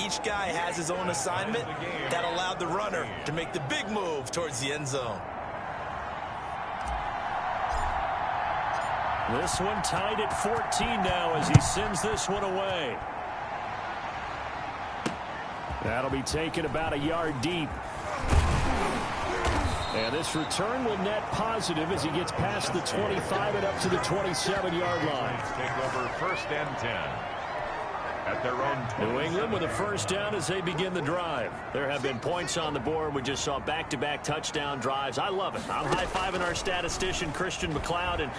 each guy has his own assignment that allowed the runner to make the big move towards the end zone. This one tied at 14 now as he sends this one away. That'll be taken about a yard deep. And this return will net positive as he gets past the 25 and up to the 27-yard line. Take over 1st and 10. At their own 27. New England with a first down as they begin the drive. There have been points on the board. We just saw back-to-back touchdown drives. I love it. I'm high-fiving our statistician, Christian McLeod, and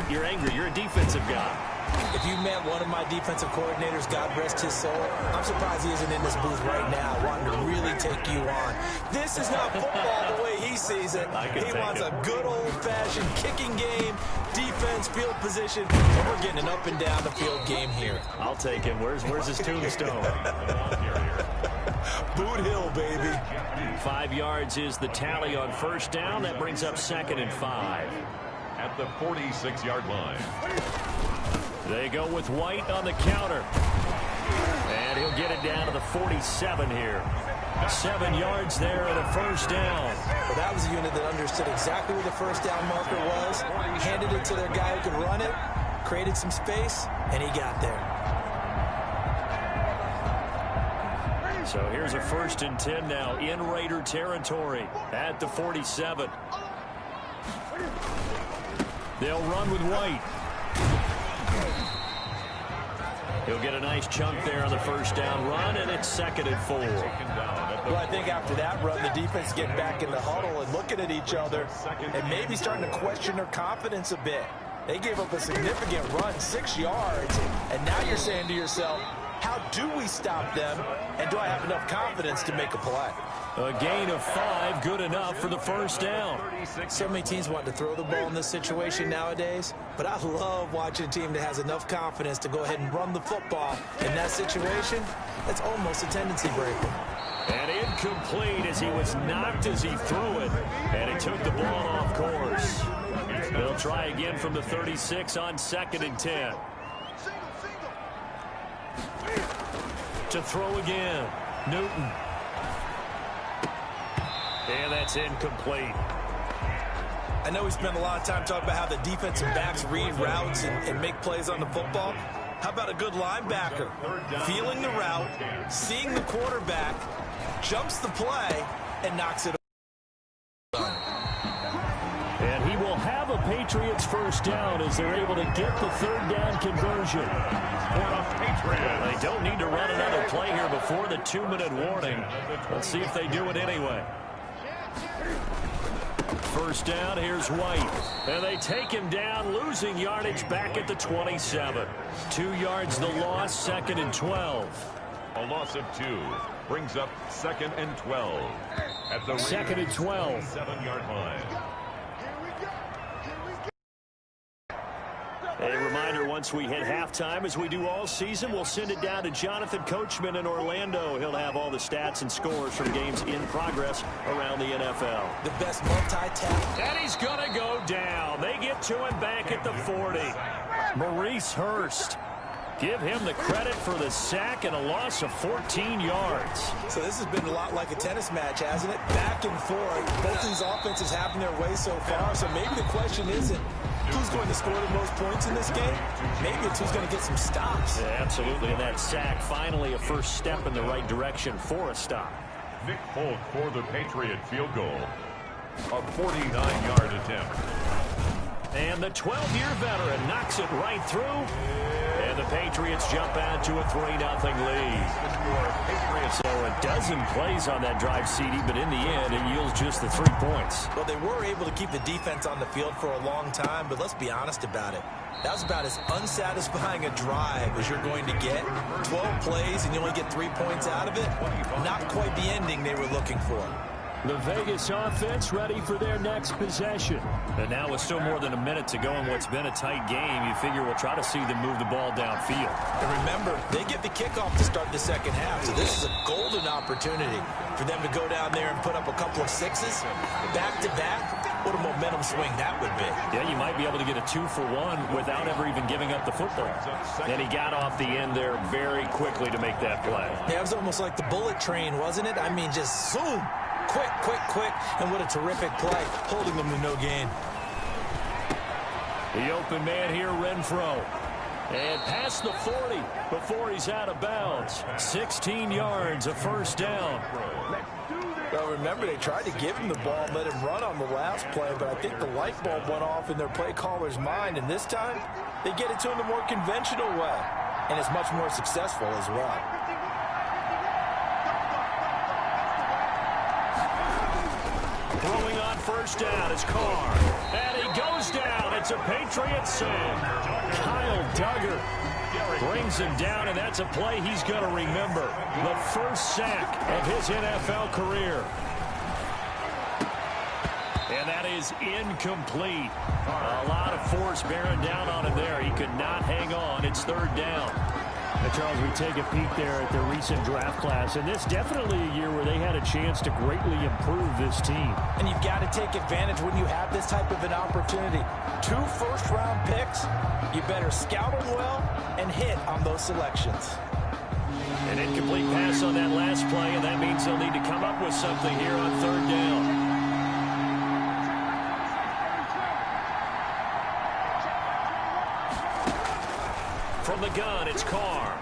you're angry. You're a defensive guy. If you met one of my defensive coordinators, God rest his soul, I'm surprised he isn't in this booth right now wanting to really take you on. This is not football the way he sees it. He wants a good old-fashioned kicking game, defense, field position, and we're getting an up-and-down-the-field game here. I'll take him. Where's his tombstone? Boot Hill, baby. 5 yards is the tally on first down. That brings up 2nd and 5. At the 46-yard line. They go with White on the counter. And he'll get it down to the 47 here. 7 yards there and a first down. Well, that was a unit that understood exactly where the first down marker was, handed it to their guy who could run it, created some space, and he got there. So here's a 1st and 10 now in Raider territory at the 47. They'll run with White. He'll get a nice chunk there on the first down run, and it's 2nd and 4. Well, I think after that run, the defense getting back in the huddle and looking at each other and maybe starting to question their confidence a bit. They gave up a significant run, 6 yards, and now you're saying to yourself, how do we stop them, and do I have enough confidence to make a play? A gain of 5, good enough for the first down. So many teams want to throw the ball in this situation nowadays, but I love watching a team that has enough confidence to go ahead and run the football. In that situation, that's almost a tendency breaker. And incomplete as he was knocked as he threw it, and he took the ball off course. They'll try again from the 36 on 2nd and 10. To throw again, Newton. And that's incomplete. I know we spent a lot of time talking about how the defensive backs read routes and make plays on the football. How about a good linebacker? Feeling the route, seeing the quarterback, jumps the play, and knocks it over. And he will have a Patriots first down as they're able to get the 3rd down conversion. They don't need to run another play here before the 2-minute warning. Let's see if they do it anyway. First down, here's White. And they take him down, losing yardage back at the 27. 2 yards the loss, 2nd and 12. A loss of 2 brings up 2nd and 12. At the 2nd and 12. 7-yard line. A reminder, once we hit halftime, as we do all season, we'll send it down to Jonathan Coachman in Orlando. He'll have all the stats and scores from games in progress around the NFL. The best multi-tap. And he's going to go down. They get to him back at the 40. Maurice Hurst. Give him the credit for the sack and a loss of 14 yards. So this has been a lot like a tennis match, hasn't it? Back and forth. Both these offenses having their way so far. So maybe the question isn't who's going to score the most points in this game. Maybe it's who's going to get some stops. Yeah, absolutely. And that sack, finally a first step in the right direction for a stop. Nick Folk for the Patriot field goal. A 49-yard attempt. And the 12-year veteran knocks it right through. And the Patriots jump out to a 3-0 lead. So a dozen plays on that drive, CD, but in the end, it yields just the 3 points. Well, they were able to keep the defense on the field for a long time, but let's be honest about it. That was about as unsatisfying a drive as you're going to get. 12 plays and you only get 3 points out of it. Not quite the ending they were looking for. The Vegas offense ready for their next possession. And now with still more than a minute to go in what's been a tight game, you figure we'll try to see them move the ball downfield. And remember, they get the kickoff to start the second half, so this is a golden opportunity for them to go down there and put up a couple of 6s back-to-back What a momentum swing that would be. Yeah, you might be able to get a 2-for-1 without ever even giving up the football. And he got off the end there very quickly to make that play. Yeah, it was almost like the bullet train, wasn't it? I mean, just zoom. Quick, quick, quick. And what a terrific play, holding them to no gain. The open man here, Renfro. And past the 40 before he's out of bounds. 16 yards, a first down. Well, remember, they tried to give him the ball and let him run on the last play, but I think the light bulb went off in their play caller's mind, and this time, they get it to him the more conventional way, and it's much more successful as well. Throwing on first down is Carr, and he goes down. It's a Patriot save. Kyle Duggar brings him down, and that's a play he's going to remember. The first sack of his NFL career. And that is incomplete. A lot of force bearing down on him there. He could not hang on. It's third down. And Charles, we take a peek there at the recent draft class, and this definitely a year where they had a chance to greatly improve this team. And you've got to take advantage when you have this type of an opportunity. 2 first-round picks, you better scout them well and hit on those selections. An incomplete pass on that last play, and that means they'll need to come up with something here on third down. From the gun, it's Carr.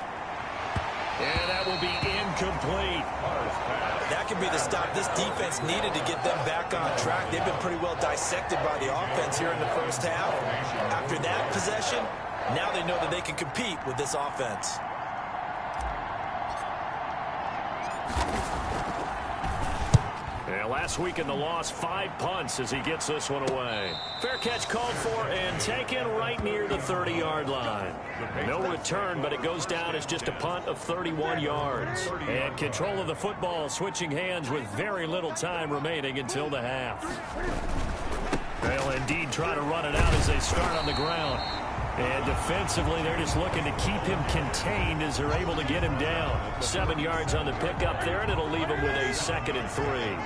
And that will be incomplete. That could be the stop this defense needed to get them back on track. They've been pretty well dissected by the offense here in the first half. After that possession, now they know that they can compete with this offense. Last week in the loss, 5 punts as he gets this one away. Fair catch called for and taken right near the 30-yard line. No return, but it goes down as just a punt of 31 yards. And control of the football switching hands with very little time remaining until the half. They'll indeed try to run it out as they start on the ground. And defensively, they're just looking to keep him contained as they're able to get him down. 7 yards on the pickup there, and it'll leave him with a 2nd and 3.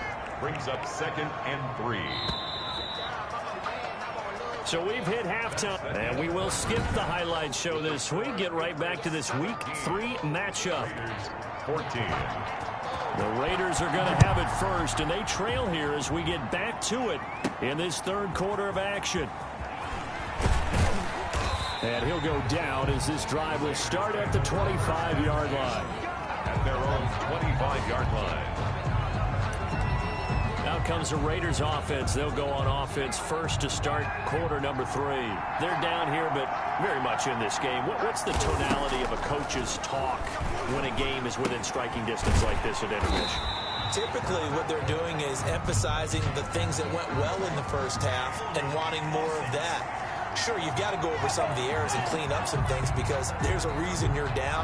Brings up 2nd and 3. So we've hit halftime, and we will skip the highlight show this week. Get right back to this Week 3 matchup. 14. The Raiders are going to have it first, and they trail here as we get back to it in this third quarter of action. And he'll go down as this drive will start at the 25-yard line. At their own 25-yard line. Now comes the Raiders offense. They'll go on offense first to start quarter number 3. They're down here, but very much in this game. What's the tonality of a coach's talk when a game is within striking distance like this at intermission? Typically, what they're doing is emphasizing the things that went well in the first half and wanting more of that. Sure, you've got to go over some of the errors and clean up some things because there's a reason you're down.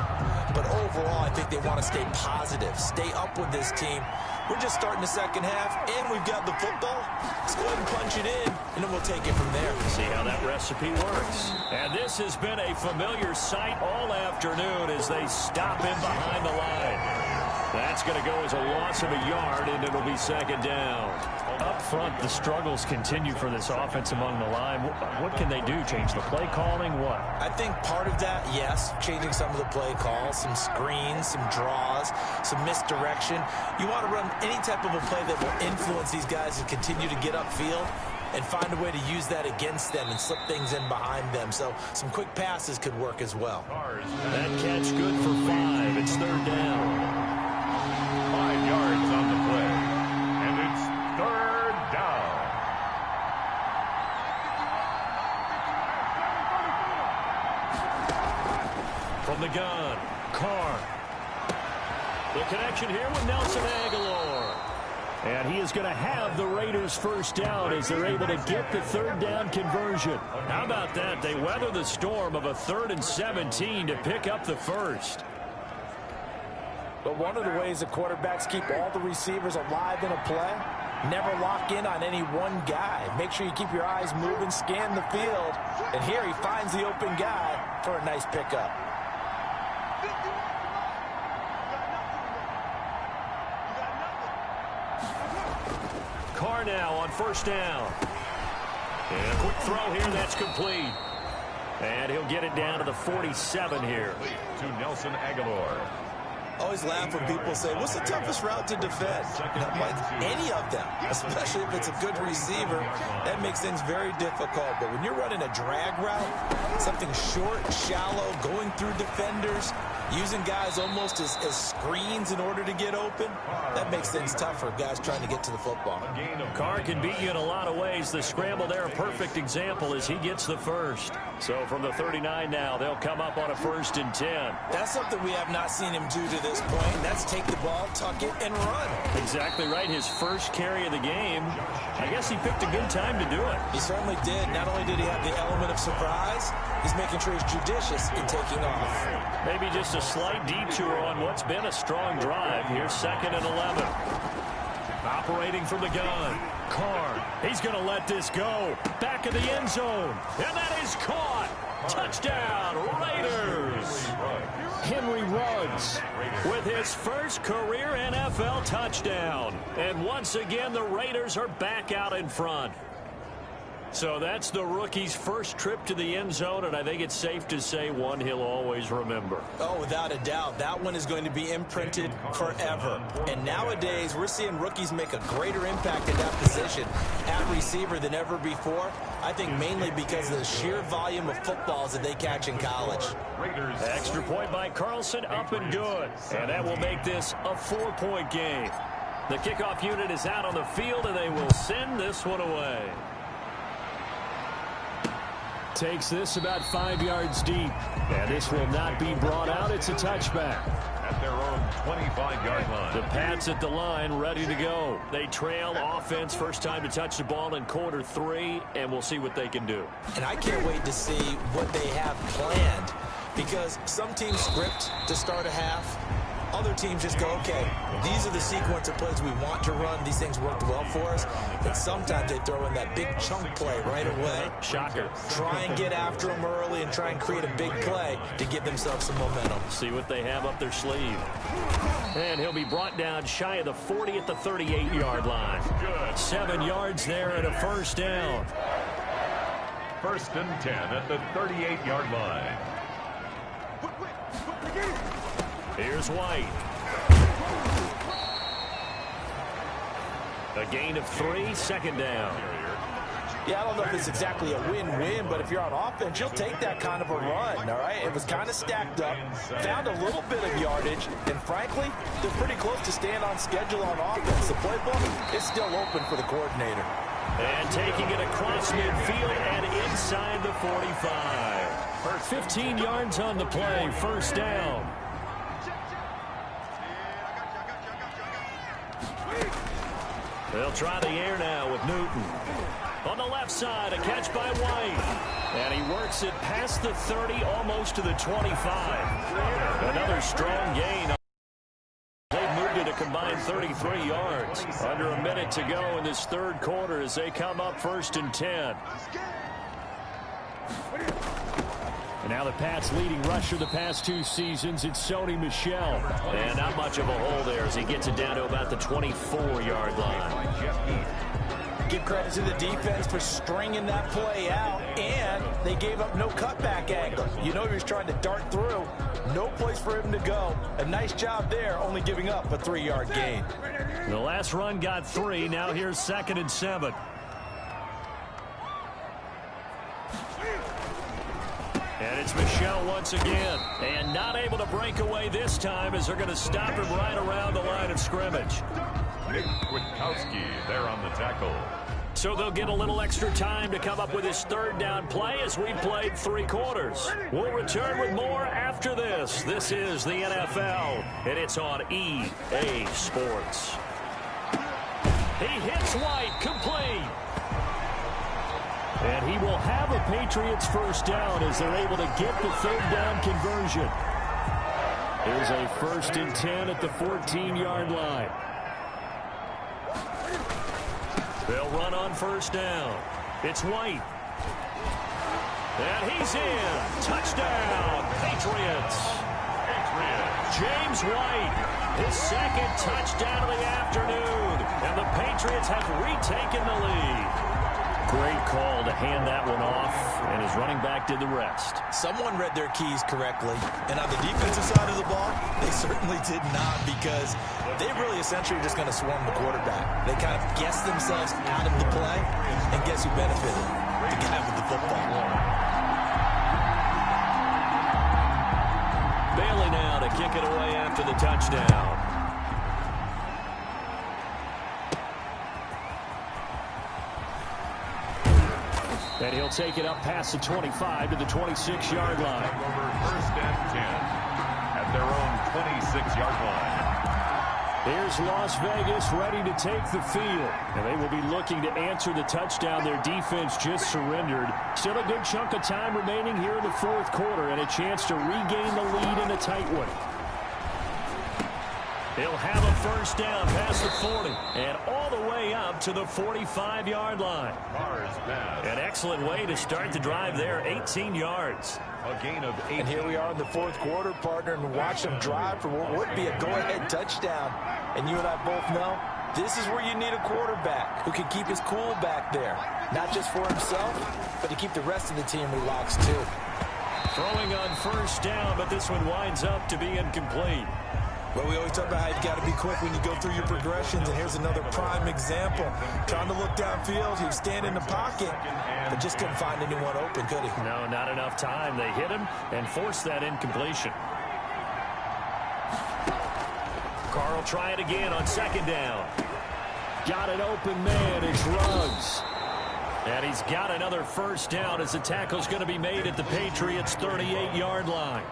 But overall, I think they want to stay positive, stay up with this team. We're just starting the second half, and we've got the football. Let's go ahead and punch it in, and then we'll take it from there. See how that recipe works. And this has been a familiar sight all afternoon as they stop him behind the line. That's going to go as a loss of a yard, and it'll be 2nd down. Up front, the struggles continue for this offense among the line. What can they do? Change the play calling? What? I think part of that, yes, changing some of the play calls, some screens, some draws, some misdirection. You want to run any type of a play that will influence these guys and continue to get upfield and find a way to use that against them and slip things in behind them. So some quick passes could work as well. That catch good for 5. It's 3rd down. 5 yards on the play. And it's 3rd down. From the gun, Carr. The connection here with Nelson Aguilar. And he is going to have the Raiders first down as they're able to get the 3rd down conversion. How about that? They weather the storm of a 3rd and 17 to pick up the first. But one of the ways the quarterbacks keep all the receivers alive in a play, never lock in on any one guy. Make sure you keep your eyes moving, scan the field. And here he finds the open guy for a nice pickup. Carr now on first down. And a quick throw here, that's complete. And he'll get it down to the 47 here. To Nelson Aguilar. Always laugh when people say, what's the toughest route to defend? Like any of them, especially if it's a good receiver, that makes things very difficult. But when you're running a drag route, something short, shallow, going through defenders, using guys almost as screens in order to get open, that makes things tough for guys trying to get to the football. Carr can beat you in a lot of ways. The scramble there, a perfect example as he gets the first. So from the 39 now, they'll come up on a 1st and 10. That's something we have not seen him do to this point. That's take the ball, tuck it, and run. Exactly right. His first carry of the game. I guess he picked a good time to do it. He certainly did. Not only did he have the element of surprise, he's making sure he's judicious in taking off. Maybe just a slight detour on what's been a strong drive. Here's 2nd and 11. Operating from the gun. Carr, he's going to let this go. Back of the end zone. And that is caught. Touchdown, Raiders. Henry Ruggs with his first career NFL touchdown. And once again, the Raiders are back out in front. So that's the rookie's first trip to the end zone, and I think it's safe to say one he'll always remember. Oh, without a doubt. That one is going to be imprinted forever. And nowadays, we're seeing rookies make a greater impact at that position at receiver than ever before. I think mainly because of the sheer volume of footballs that they catch in college. Extra point by Carlson, up and good. And that will make this a 4-point game. The kickoff unit is out on the field, and they will send this one away. Takes this about 5 yards deep. And this will not be brought out. It's a touchback. At their own 25-yard line. The Pats at the line, ready to go. They trail offense, first time to touch the ball in quarter 3, and we'll see what they can do. And I can't wait to see what they have planned, because some teams script to start a half. Other teams just go, okay, these are the sequence of plays we want to run. These things worked well for us. And sometimes they throw in that big chunk play right away. Shocker. Try and get after them early and try and create a big play to give themselves some momentum. See what they have up their sleeve. And he'll be brought down shy of the 40 at the 38-yard line. 7 yards there and a first down. 1st and 10 at the 38-yard line. Here's White. A gain of 3, 2nd down. Yeah, I don't know if it's exactly a win-win, but if you're on offense, you'll take that kind of a run, all right? It was kind of stacked up, found a little bit of yardage, and frankly, they're pretty close to staying on schedule on offense. The playbook is still open for the coordinator. And taking it across midfield and inside the 45. 15 yards on the play, first down. They'll try the air now with Newton. On the left side, a catch by White. And he works it past the 30, almost to the 25. Another strong gain. They've moved it a combined 33 yards. Under a minute to go in this 3rd quarter as they come up 1st and 10. And now the Pats' leading rusher the past 2 seasons, it's Sony Michel. And not much of a hole there as he gets it down to about the 24-yard line. Give credit to the defense for stringing that play out, and they gave up no cutback angle. You know he was trying to dart through. No place for him to go. A nice job there, only giving up a 3-yard gain. The last run got 3. Now here's 2nd and 7. And it's Michel once again. And not able to break away this time as they're going to stop him right around the line of scrimmage. Nick Kwiatkowski there on the tackle. So they'll get a little extra time to come up with his 3rd down play as we played 3 quarters. We'll return with more after this. This is the NFL, and it's on EA Sports. He hits White, complete. And he will have a Patriots first down as they're able to get the 3rd down conversion. Here's a 1st and 10 at the 14-yard line. They'll run on 1st down. It's White. And he's in. Touchdown, Patriots. James White, his 2nd touchdown of the afternoon. And the Patriots have retaken the lead. Great call to hand that one off, and his running back did the rest. Someone read their keys correctly, and on the defensive side of the ball, they certainly did not, because they really essentially are just going to swarm the quarterback. They kind of guessed themselves out of the play, and guess who benefited? The guy with the football. Bailey now to kick it away after the touchdown. And he'll take it up past the 25 to the 26-yard line. Over first and 10 at their own 26-yard line. Here's Las Vegas ready to take the field. And they will be looking to answer the touchdown their defense just surrendered. Still a good chunk of time remaining here in the fourth quarter, and a chance to regain the lead in a tight one. He'll have a first down past the 40 and all the way up to the 45-yard line. An excellent way to start the drive there, 18 yards. A gain of 8. And here we are in the fourth quarter, partner, and watch them drive for what would be a go-ahead touchdown. And you and I both know this is where you need a quarterback who can keep his cool back there. Not just for himself, but to keep the rest of the team relaxed too. Throwing on first down, but this one winds up to be incomplete. Well, we always talk about how you've got to be quick when you go through your progressions, and here's another prime example. Trying to look downfield, he was standing in the pocket, but just couldn't find anyone open, could he? No, not enough time. They hit him and forced that incompletion. Carr will try it again on second down. Got an open man, it's Ruggs. And he's got another first down as the tackle's going to be made at the Patriots' 38-yard line.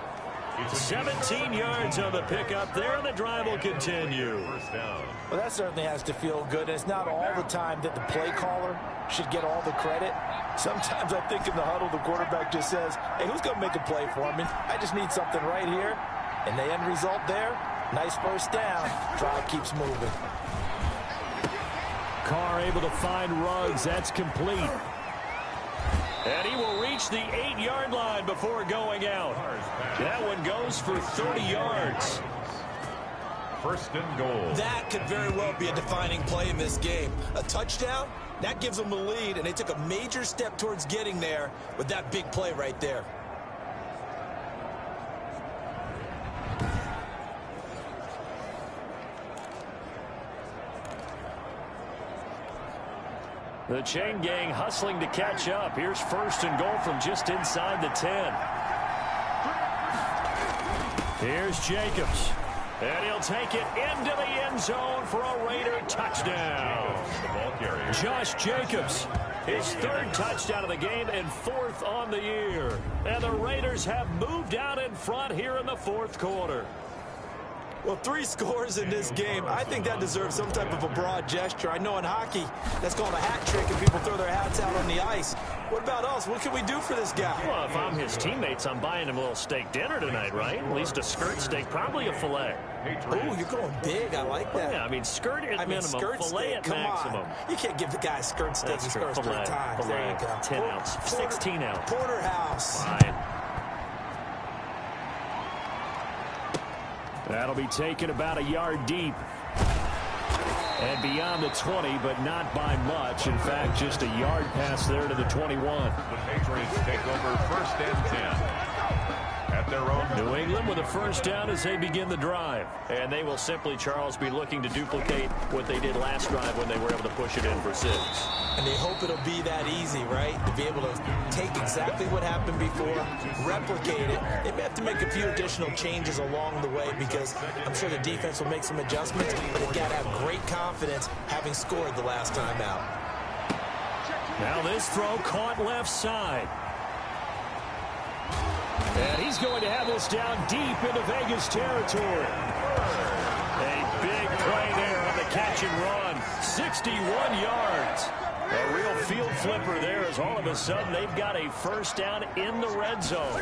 17 yards on the pickup there, and the drive will continue. Well, that certainly has to feel good. And it's not all the time that the play caller should get all the credit. Sometimes I think in the huddle, the quarterback just says, hey, who's going to make a play for me? I just need something right here. And the end result there, nice first down. Drive keeps moving. Carr able to find Ruggs. That's complete. And he will reach the 8-yard line before going out. That one goes for 30 yards. First and goal. That could very well be a defining play in this game. A touchdown, that gives them the lead, and they took a major step towards getting there with that big play right there. The chain gang hustling to catch up. Here's first and goal from just inside the 10. Here's Jacobs. And he'll take it into the end zone for a Raider touchdown. Josh Jacobs, his third touchdown of the game and fourth on the year. And the Raiders have moved out in front here in the fourth quarter. Well, 3 scores in this game. I think that deserves some type of a broad gesture. I know in hockey, that's called a hat trick, and people throw their hats out on the ice. What about us? What can we do for this guy? Well, if I'm his teammates, I'm buying him a little steak dinner tonight, right? At least a skirt steak, probably a filet. Oh, you're going big. I like that. Yeah, I mean, skirt at minimum, skirt filet steak, at come maximum. On. You can't give the guy a skirt steak. That's He true. scores 3 times. There you go. 10 ounce, 16 ounce. Porterhouse. Fine. That'll be taken about a yard deep. And beyond the 20, but not by much. In fact, just a yard pass there to the 21. The Patriots take over first and 10. At their own. New England with a first down as they begin the drive. And they will simply, Charles, be looking to duplicate what they did last drive when they were able to push it in for 6. And they hope it'll be that easy, right? To be able to take exactly what happened before, replicate it. They may have to make a few additional changes along the way because I'm sure the defense will make some adjustments, but they've got to have great confidence having scored the last time out. Now this throw caught left side. And he's going to have this down deep into Vegas territory. A big play there on the catch and run. 61 yards. A real field flipper there as all of a sudden they've got a first down in the red zone.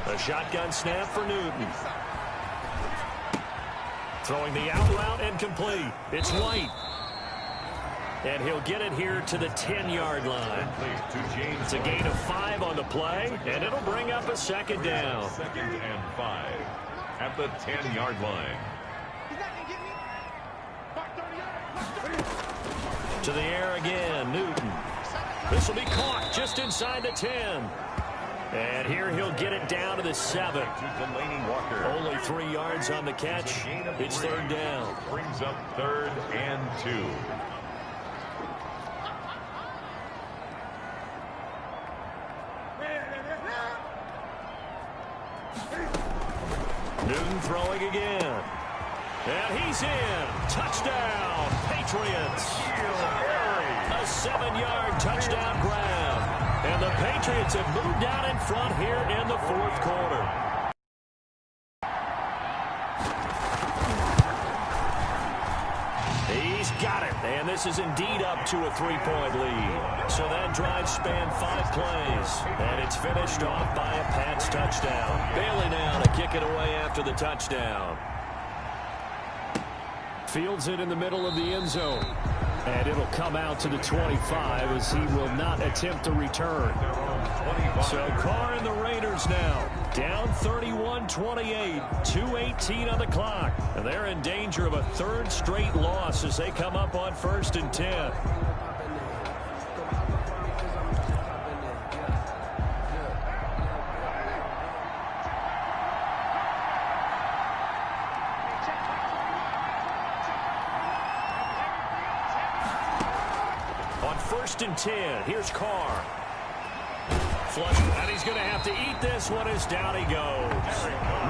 A shotgun snap for Newton. Throwing the out route and complete. It's White. And he'll get it here to the 10-yard line. It's a gain of 5 on the play, and it'll bring up a second down. Second and 5 at the 10-yard line. To the air again, Newton. This will be caught just inside the 10. And here he'll get it down to the 7. Only 3 yards on the catch. It's third down. Brings up 3rd and 2. Newton throwing again. And he's in. Touchdown, Patriots. A 7-yard touchdown grab. And the Patriots have moved out in front here in the fourth quarter. He's got it. And this is indeed up to a 3-point lead. So that drive spanned 5 plays. And it's finished off by a Pats touchdown. Bailey now to kick it away after the touchdown. Fields it in the middle of the end zone. And it'll come out to the 25 as he will not attempt to return. So Carr and the Raiders now down 31-28, 2:18 on the clock. And they're in danger of a 3rd straight loss as they come up on 1st and 10. On 1st and 10, here's Carr. Flush, and he's going to have to eat this one as down he goes.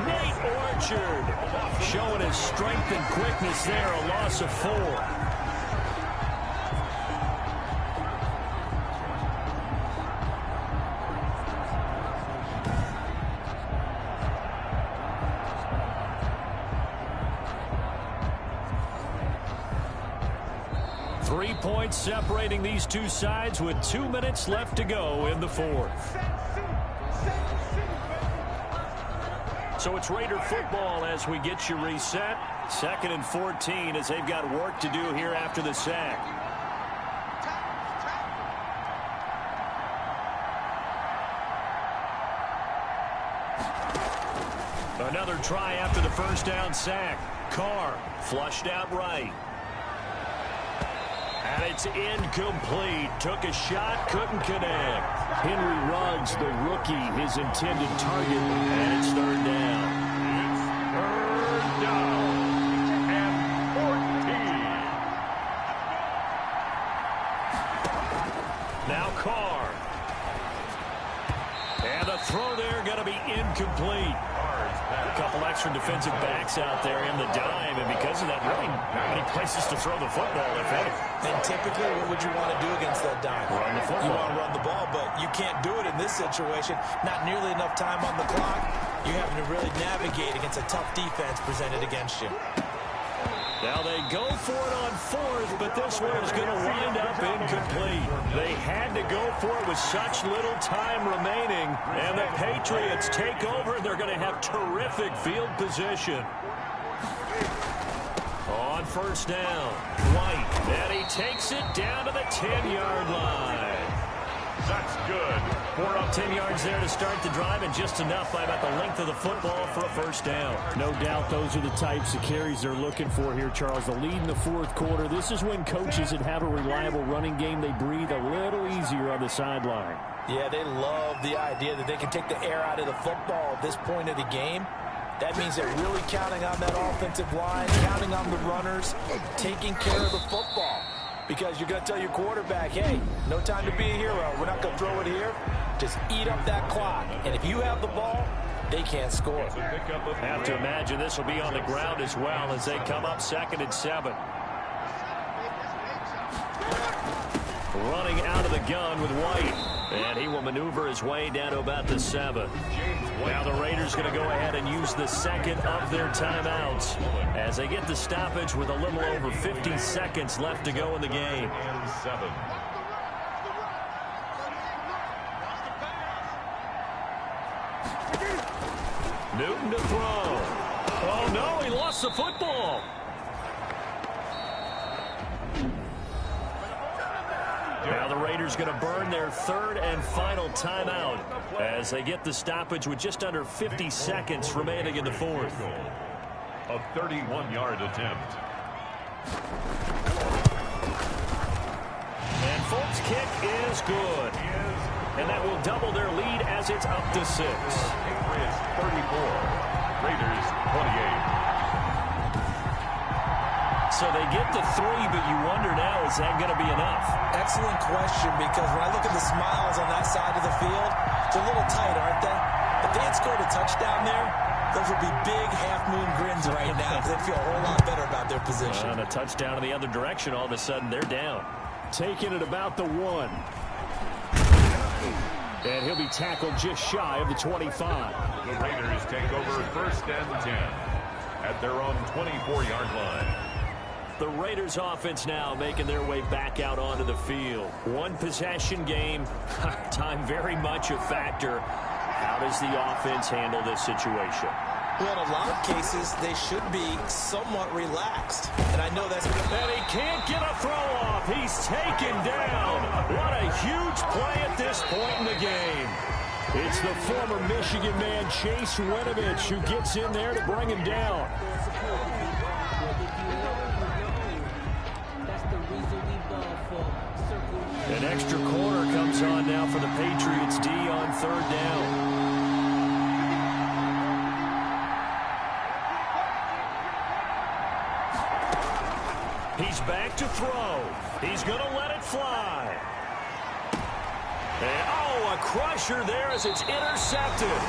Nate Orchard showing his strength and quickness there, a loss of 4. Points separating these two sides with 2 minutes left to go in the fourth. So it's Raider football as we get you reset. 2nd and 14 as they've got work to do here after the sack. Another try after the first down sack. Carr flushed out right. And it's incomplete. Took a shot, couldn't connect. Henry Ruggs, the rookie, his intended target. And it's third down. Third down and 14. Now Carr. And the throw there going to be incomplete. A couple extra defensive backs out there in the dime, and because of that, really not many places to throw the football, if any. And typically, what would you want to do against that dime? Run the football. You want to run the ball, but you can't do it in this situation. Not nearly enough time on the clock. You're having to really navigate against a tough defense presented against you. Now they go for it on 4th, but this one is going to wind up incomplete. They had to go for it with such little time remaining, and the Patriots take over, and they're going to have terrific field position. On 1st down, White, and he takes it down to the 10-yard line. That's good. 4 up 10 yards there to start the drive, and just enough by about the length of the football for a first down. No doubt those are the types of carries they're looking for here, Charles. The lead in the fourth quarter. This is when coaches that have a reliable running game, they breathe a little easier on the sideline. Yeah, they love the idea that they can take the air out of the football at this point of the game. That means they're really counting on that offensive line, counting on the runners, taking care of the football. Because you're going to tell your quarterback, hey, no time to be a hero. We're not going to throw it here. Just eat up that clock. And if you have the ball, they can't score. Have to imagine this will be on the ground as well as they come up 2nd and 7. Running out of the gun with White. And he will maneuver his way down to about the 7. Now the Raiders going to go ahead and use the 2nd of their timeouts as they get the stoppage with a little over 50 seconds left to go in the game. Newton to throw. Oh, no, he lost the football. Now the Raiders going to burn their 3rd and final timeout as they get the stoppage with just under 50 seconds remaining in the fourth. A 31-yard attempt. And Folk's kick is good. And that will double their lead as it's up to 6. Patriots 34, Raiders 28. So they get the 3, but you wonder now, is that going to be enough? Excellent question, because when I look at the smiles on that side of the field, they're a little tight, aren't they? If they had scored a touchdown there, those would be big half-moon grins right now, because they feel a whole lot better about their position. And a touchdown in the other direction, all of a sudden they're down. Taking it about the 1. And he'll be tackled just shy of the 25. The Raiders take over 1st and 10 at their own 24-yard line. The Raiders offense now making their way back out onto the field. One possession game. Time very much a factor. How does the offense handle this situation? Well, in a lot of cases, they should be somewhat relaxed. And I know that's... And he can't get a throw off. He's taken down. What a huge play at this point in the game. It's the former Michigan man, Chase Winovich, who gets in there to bring him down. An extra corner comes on now for the Patriots D on 3rd down. He's back to throw. He's going to let it fly. And, oh, a crusher there as it's intercepted.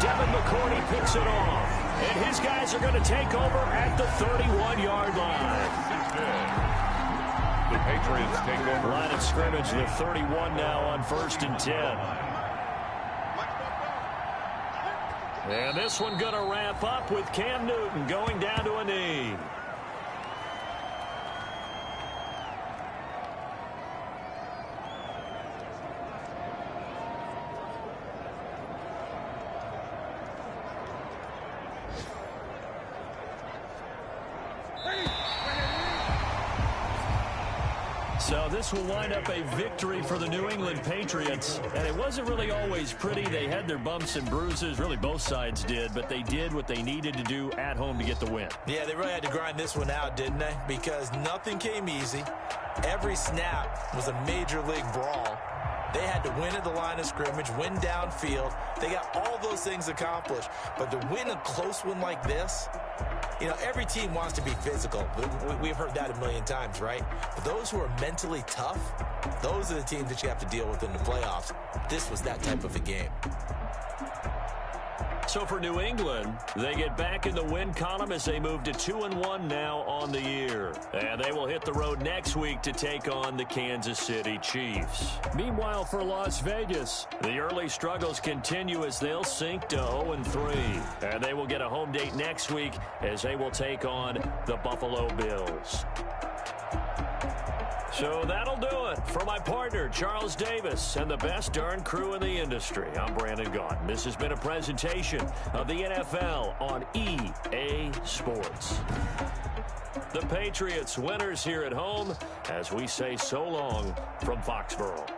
Devin McCourty picks it off. And his guys are going to take over at the 31-yard line. The Patriots take over. Line of scrimmage, the 31 now on 1st and 10. And this one going to wrap up with Cam Newton going down to a knee. So this will wind up a victory for the New England Patriots. And it wasn't really always pretty. They had their bumps and bruises. Really, both sides did. But they did what they needed to do at home to get the win. Yeah, they really had to grind this one out, didn't they? Because nothing came easy. Every snap was a major league brawl. They had to win at the line of scrimmage, win downfield. They got all those things accomplished. But to win a close one like this, you know, every team wants to be physical. We've heard that a million times, right? But those who are mentally tough, those are the teams that you have to deal with in the playoffs. This was that type of a game. So for New England, they get back in the win column as they move to 2-1 now on the year. And they will hit the road next week to take on the Kansas City Chiefs. Meanwhile, for Las Vegas, the early struggles continue as they'll sink to 0-3. And they will get a home date next week as they will take on the Buffalo Bills. So that'll do it. For my partner, Charles Davis, and the best darn crew in the industry, I'm Brandon Gaudin. This has been a presentation of the NFL on EA Sports. The Patriots winners here at home as we say so long from Foxborough.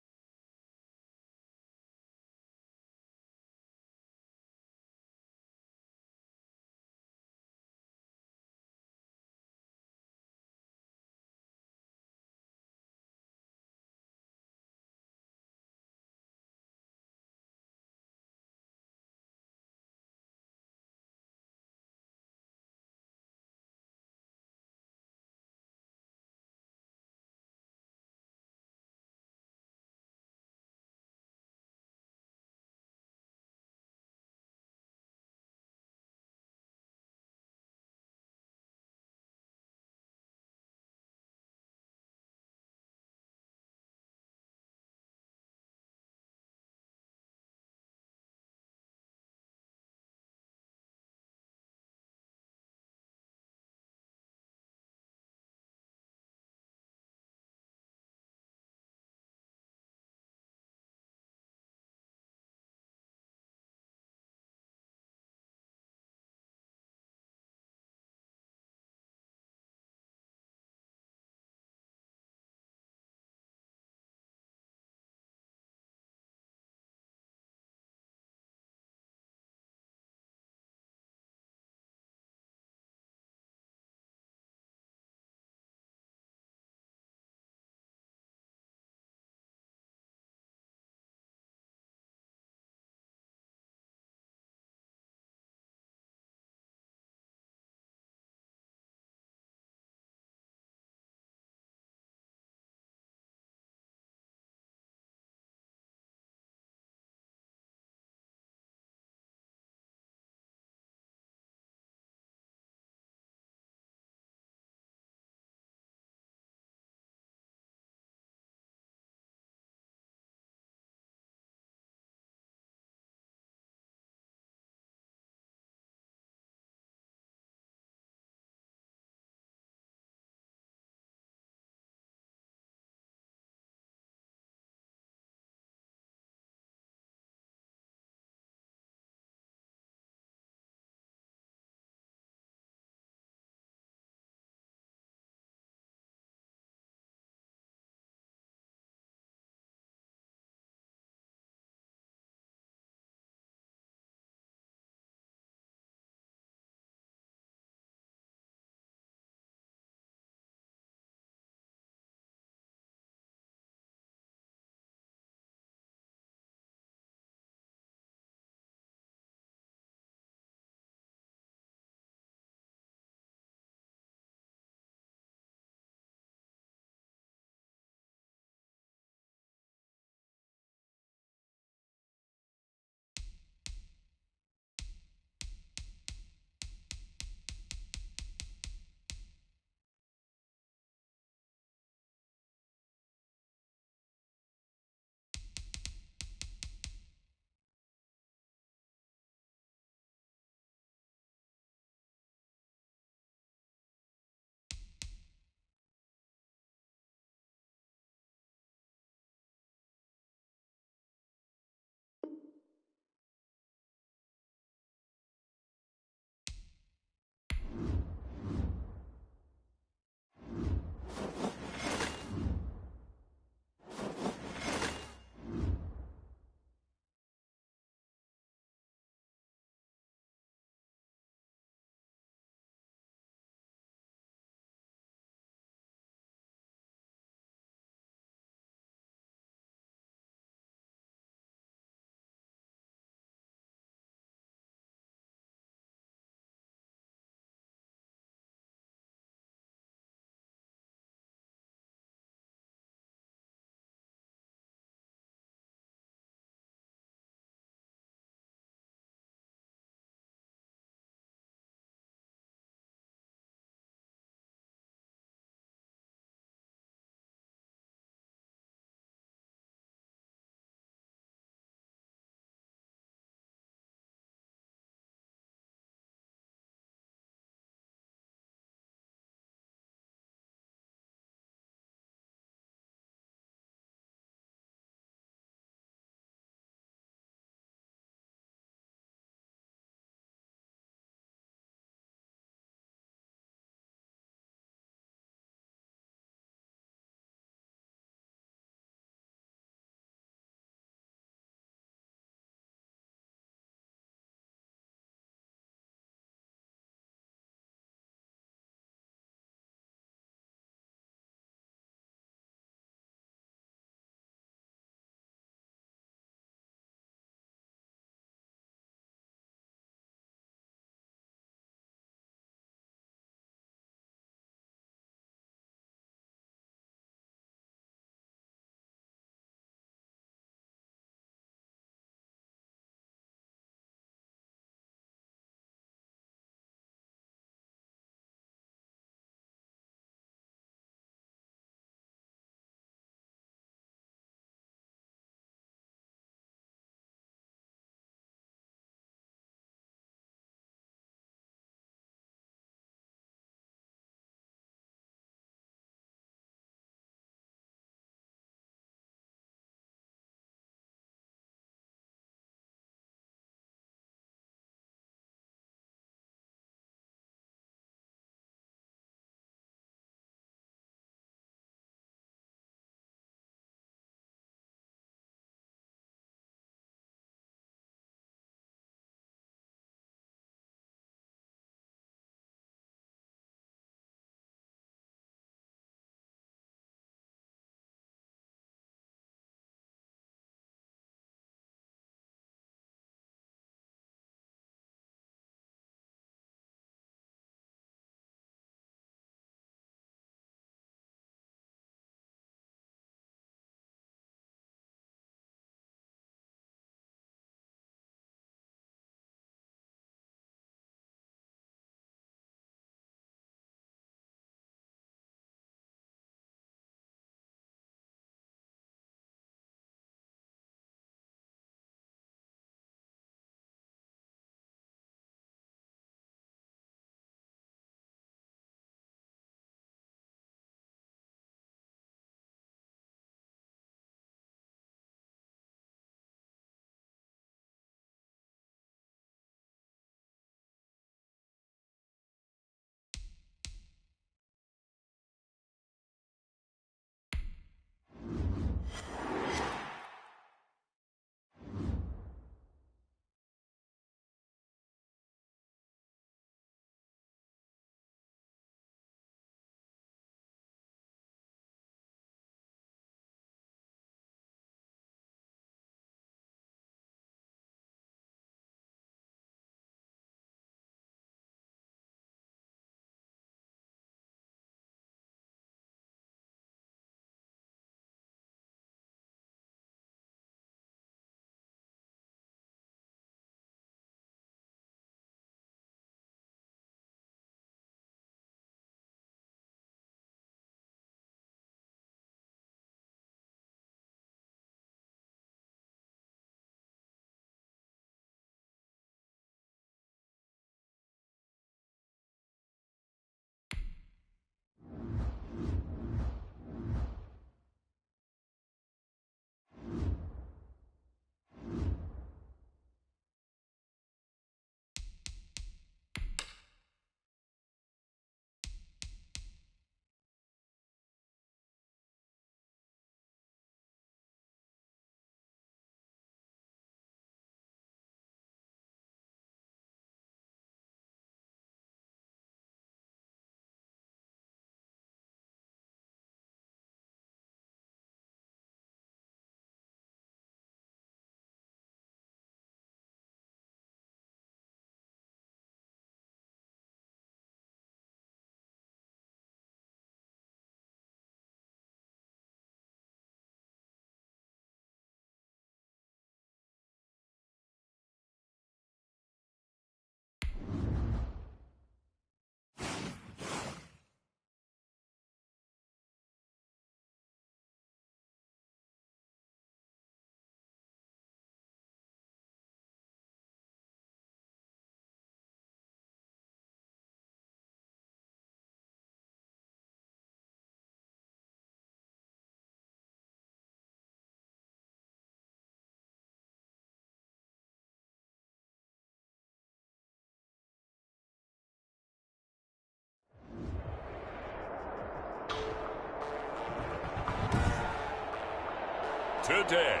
today.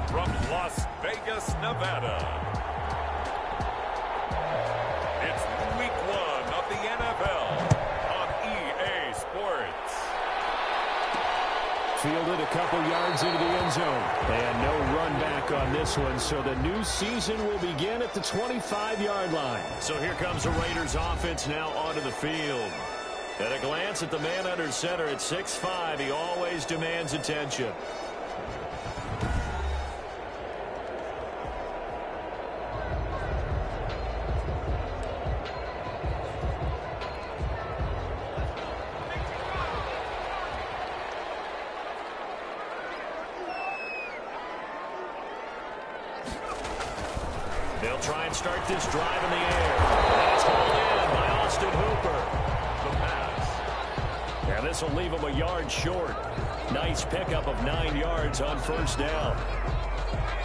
From Las Vegas, Nevada, it's Week 1 of the NFL on EA Sports. Fielded a couple yards into the end zone. And no run back on this one, so the new season will begin at the 25-yard line. So here comes the Raiders offense now onto the field. At a glance at the man under center at 6'5", he always demands attention. They'll try and start this drive in the air. That's hauled in by Austin Hooper. The pass. And this will leave him a yard short. Nice pickup of 9 yards on first down.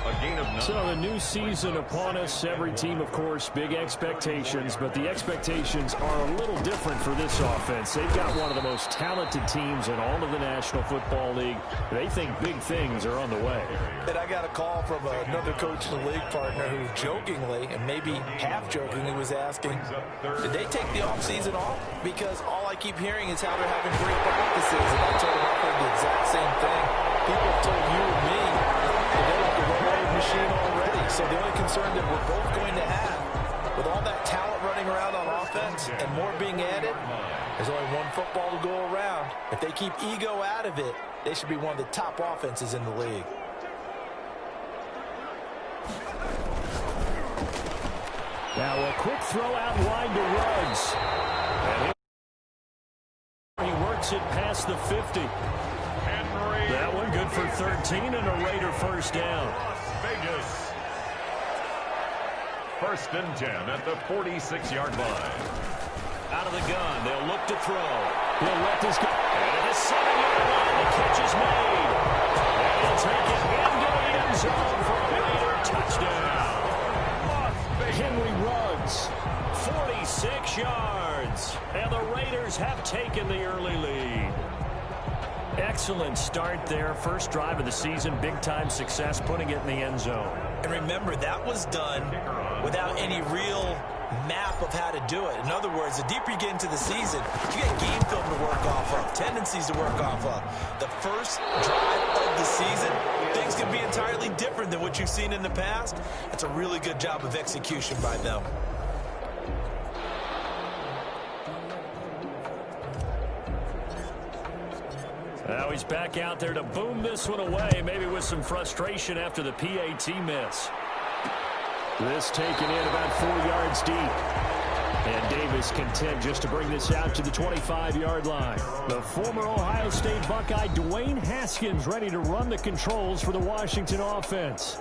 A gain of 9. So the new season upon us. Every team, of course, big expectations, but the expectations are a little different for this offense. They've got one of the most talented teams in all of the National Football League. They think big things are on the way. And I got a call from another coach in the league partner who jokingly, and maybe half-jokingly, was asking, did they take the offseason off? Because all I keep hearing is how they're having great practices. And I told him I've heard the exact same thing. People have told you and me that they're like a well-oiled machine already. So the only concern that we're both going to have, with all that talent running around on offense and more being added, there's only one football to go around. If they keep ego out of it, they should be one of the top offenses in the league. Now a quick throw out wide to Ruggs. And he works it past the 50. That one good for 13 and a Raider first down. Las Vegas. 1st and 10 at the 46-yard line. Out of the gun, they'll look to throw. He'll let this go. And at the 7-yard line, the catch is made. And he'll take it into the end zone for a Raider touchdown. Henry Ruggs. 46 yards. And the Raiders have taken the early lead. Excellent start there. First drive of the season. Big-time success putting it in the end zone. And remember, that was done without any real map of how to do it. In other words, the deeper you get into the season, you get game film to work off of, tendencies to work off of. The first drive of the season, things can be entirely different than what you've seen in the past. That's a really good job of execution by them. Now he's back out there to boom this one away, maybe with some frustration after the PAT miss. This taken in about 4 yards deep. And Davis content just to bring this out to the 25-yard line. The former Ohio State Buckeye Dwayne Haskins ready to run the controls for the Washington offense.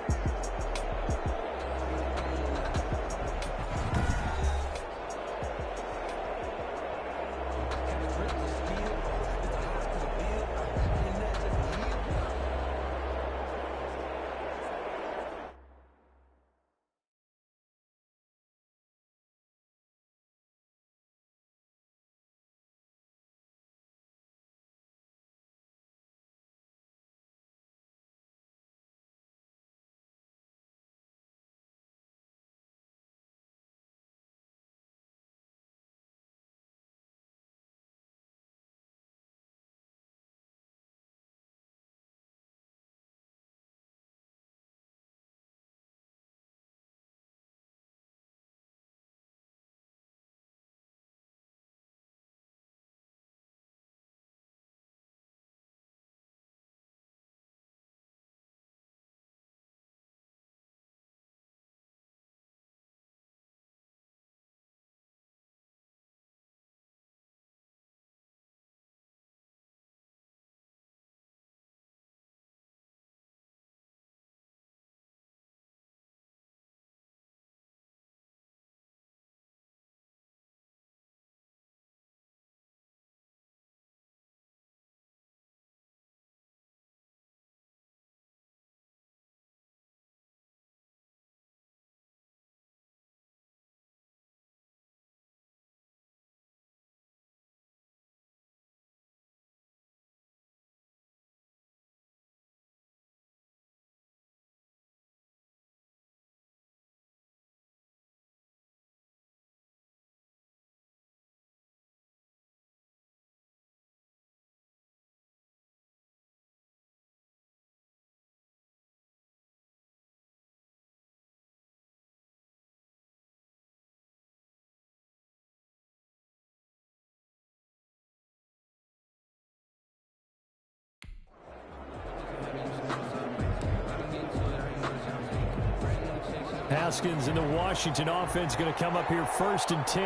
Haskins and the Washington offense going to come up here 1st and 10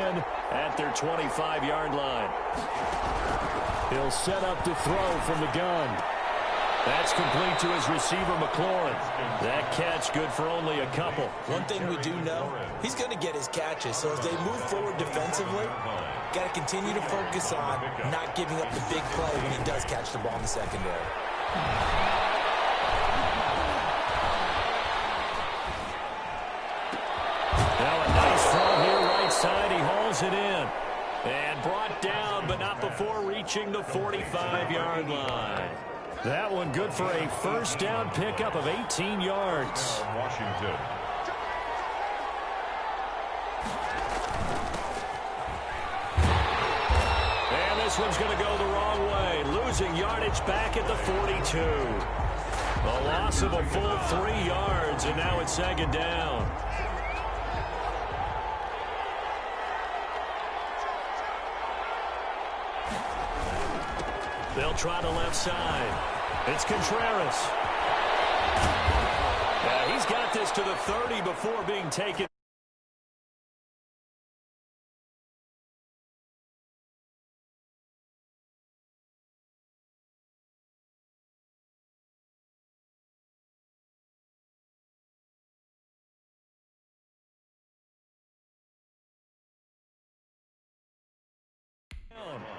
at their 25-yard line. He'll set up to throw from the gun. That's complete to his receiver, McLaurin. That catch good for only a couple. One thing we do know, he's going to get his catches. So as they move forward defensively, got to continue to focus on not giving up the big play when he does catch the ball in the secondary. Now a nice throw here right side. He hauls it in. And brought down, but not before reaching the 45-yard line. That one good for a first down pickup of 18 yards. Washington. And this one's going to go the wrong way. Losing yardage back at the 42. A loss of a full 3 yards, and now it's 2nd down. They'll try the left side. It's Contreras. Yeah, he's got this to the 30 before being taken.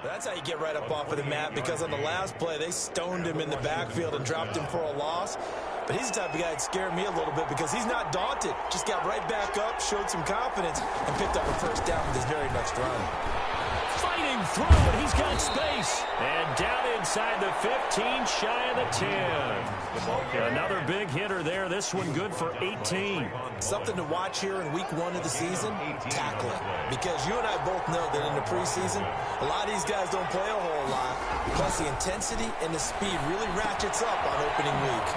That's how you get right up off of the mat, because on the last play, they stoned him in the backfield and dropped him for a loss. But he's the type of guy that scared me a little bit because he's not daunted. Just got right back up, showed some confidence, and picked up a first down with his very next run. Fighting through, and he's got space. And down inside the 15, shy of the 10. Another big hitter there. This one good for 18. Something to watch here in week 1 of the season, tackling. Because you and I both know that in the preseason, a lot of these guys don't play a whole lot. Plus, the intensity and the speed really ratchets up on opening week.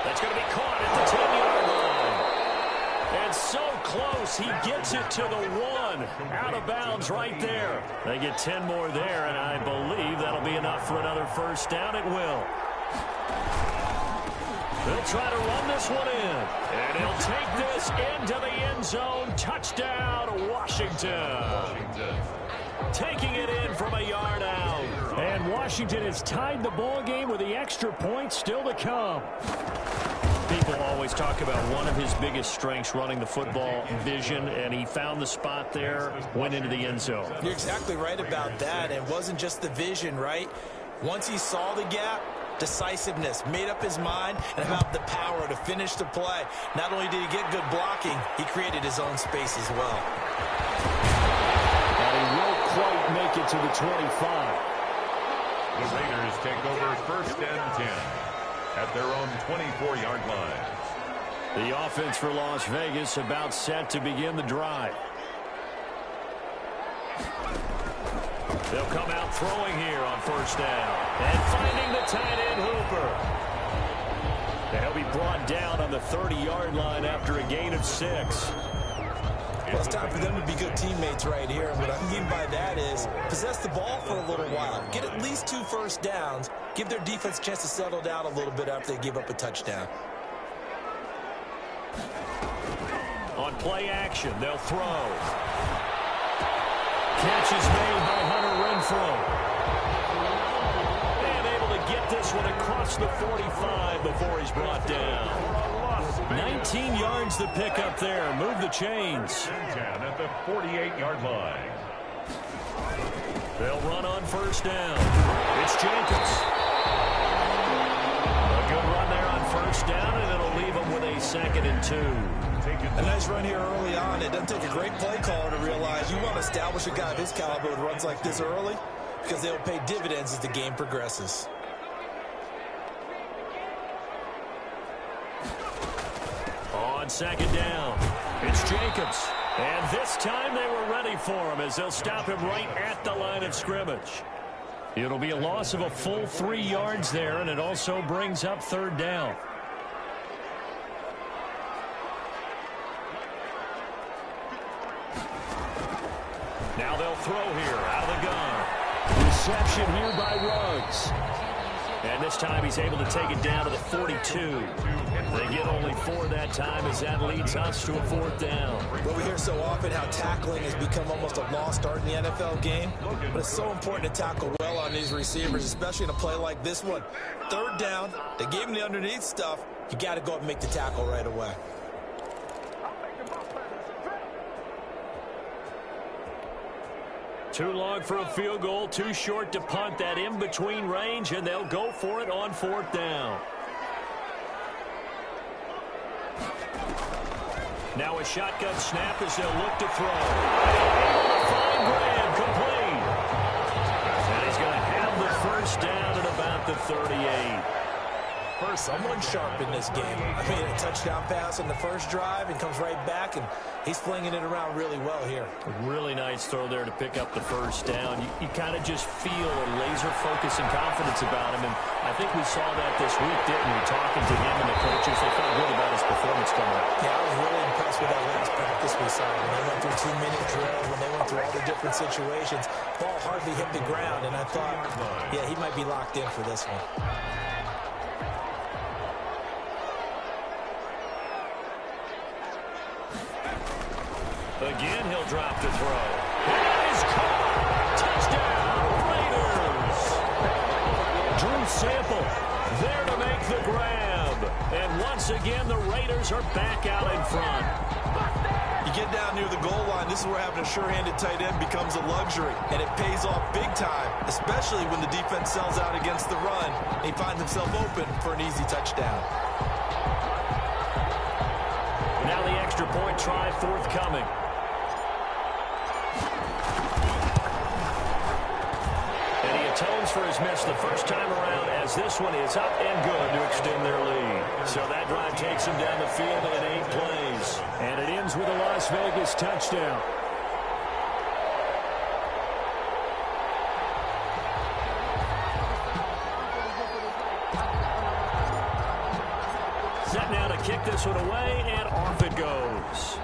That's going to be caught at the 10-yard line. And so close, he gets it to the 1. Out of bounds right there. They get 10 more there, and I believe that'll be enough for another first down. It will. They'll try to run this one in. And he'll take this into the end zone. Touchdown, Washington. Taking it in from a yard out. And Washington has tied the ball game with the extra point still to come. People always talk about one of his biggest strengths, running the football, vision, and he found the spot there, went into the end zone. You're exactly right about that. It wasn't just the vision, right? Once he saw the gap, decisiveness, made up his mind, and about the power to finish the play. Not only did he get good blocking, he created his own space as well. And he won't quite make it to the 25. The Raiders take over 1st and 10 at their own 24-yard line. The offense for Las Vegas about set to begin the drive. They'll come out throwing here on 1st down. And finding the tight end Hooper. And he'll be brought down on the 30-yard line after a gain of 6. Well, it's time for them to be good teammates right here. And what I mean by that is possess the ball for a little while. Get at least 2 first downs. Give their defense a chance to settle down a little bit after they give up a touchdown. On play action, they'll throw. Catch is made by Hunter Renfrow. And able to get this one across the 45 before he's brought down. 19 yards to pick up there. Move the chains. At the 48-yard line. They'll run on 1st down. It's Jacobs. A good run there on 1st down, and it'll leave them with a 2nd and 2. A nice run here early on. It doesn't take a great play caller to realize you want to establish a guy of his caliber with runs like this early, because they'll pay dividends as the game progresses. On 2nd down, it's Jacobs. And this time they were ready for him as they'll stop him right at the line of scrimmage. It'll be a loss of a full 3 yards there, and it also brings up 3rd down. Now they'll throw here out of the gun. Reception here by Ruggs. And this time he's able to take it down to the 42. They get only 4 that time as that leads us to a 4th down. Well, we hear so often how tackling has become almost a lost art in the NFL game. But it's so important to tackle well on these receivers, especially in a play like this one. 3rd down, they gave him the underneath stuff. You got to go up and make the tackle right away. Too long for a field goal, too short to punt. That in-between range, and they'll go for it on 4th down. Now a shotgun snap as they'll look to throw. Fine grab, complete. And he's going to have the 1st down at about the 38. Someone sharp in this game. I mean, a touchdown pass on the first drive and comes right back, and he's flinging it around really well here. A really nice throw there to pick up the 1st down. You kind of just feel a laser focus and confidence about him, and I think we saw that this week, didn't we? Talking to him and the coaches, they felt good about his performance coming up. Yeah, I was really impressed with that last practice we saw. When they went through 2-minute drills, when they went through all the different situations, ball hardly hit the ground, and I thought, yeah, he might be locked in for this one. Again, he'll drop to throw. It is caught! Touchdown, Raiders! Drew Sample there to make the grab. And once again, the Raiders are back out in front. You get down near the goal line, this is where having a sure-handed tight end becomes a luxury. And it pays off big time, especially when the defense sells out against the run. And he finds himself open for an easy touchdown. Now the extra point try forthcoming. And he atones for his miss the first time around as this one is up and good to extend their lead. So that drive takes him down the field in 8 plays. And it ends with a Las Vegas touchdown. Set now to kick this one away, and off it goes.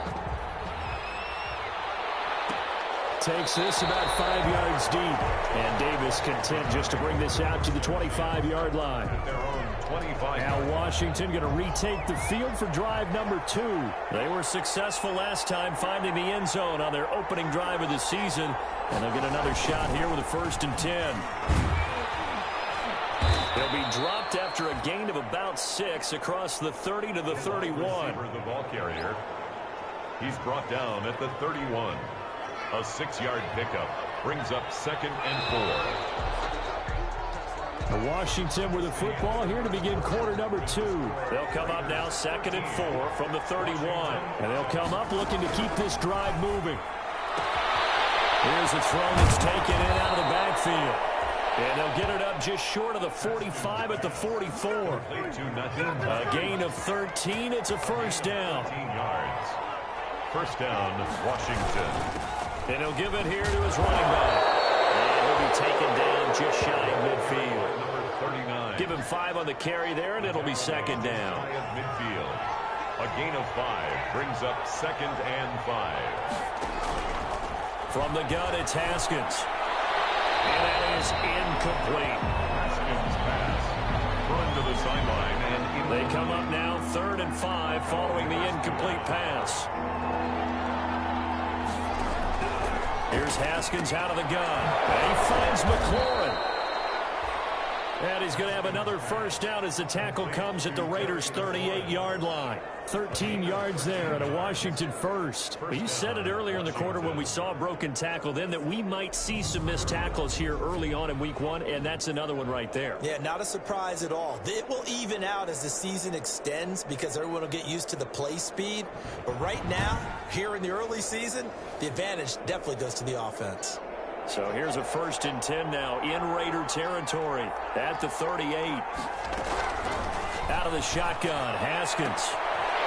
Takes this about 5 yards deep. And Davis content just to bring this out to the 25-yard line. Now Washington going to retake the field for drive number 2. They were successful last time finding the end zone on their opening drive of the season. And they'll get another shot here with a 1st and 10. They'll be dropped after a gain of about 6 across the 30 to the 31. The ball carrier. He's brought down at the 31. A 6-yard pickup brings up 2nd and 4. Washington with the football here to begin quarter number 2. They'll come up now 2nd and 4 from the 31. And they'll come up looking to keep this drive moving. Here's a throw that's taken in out of the backfield. And they'll get it up just short of the 45 at the 44. A gain of 13. It's a 1st down. 13 yards. 1st down, Washington. And he'll give it here to his running back. And he'll be taken down just shy of midfield. Number 39. Give him 5 on the carry there, and it'll be 2nd down. Midfield. A gain of 5 brings up 2nd and 5. From the gun, it's Haskins. And that is incomplete. Haskins pass. Run to the sideline. And they come up now 3rd and 5 following the incomplete pass. Here's Haskins out of the gun. And he finds McLaurin. And he's going to have another 1st down as the tackle comes at the Raiders' 38-yard line. 13 yards there and a Washington 1st. You said it earlier in the quarter when we saw a broken tackle then that we might see some missed tackles here early on in week 1, and that's another one right there. Yeah, not a surprise at all. It will even out as the season extends because everyone will get used to the play speed. But right now, here in the early season, the advantage definitely goes to the offense. So here's a 1st and 10 now in Raider territory at the 38. Out of the shotgun, Haskins.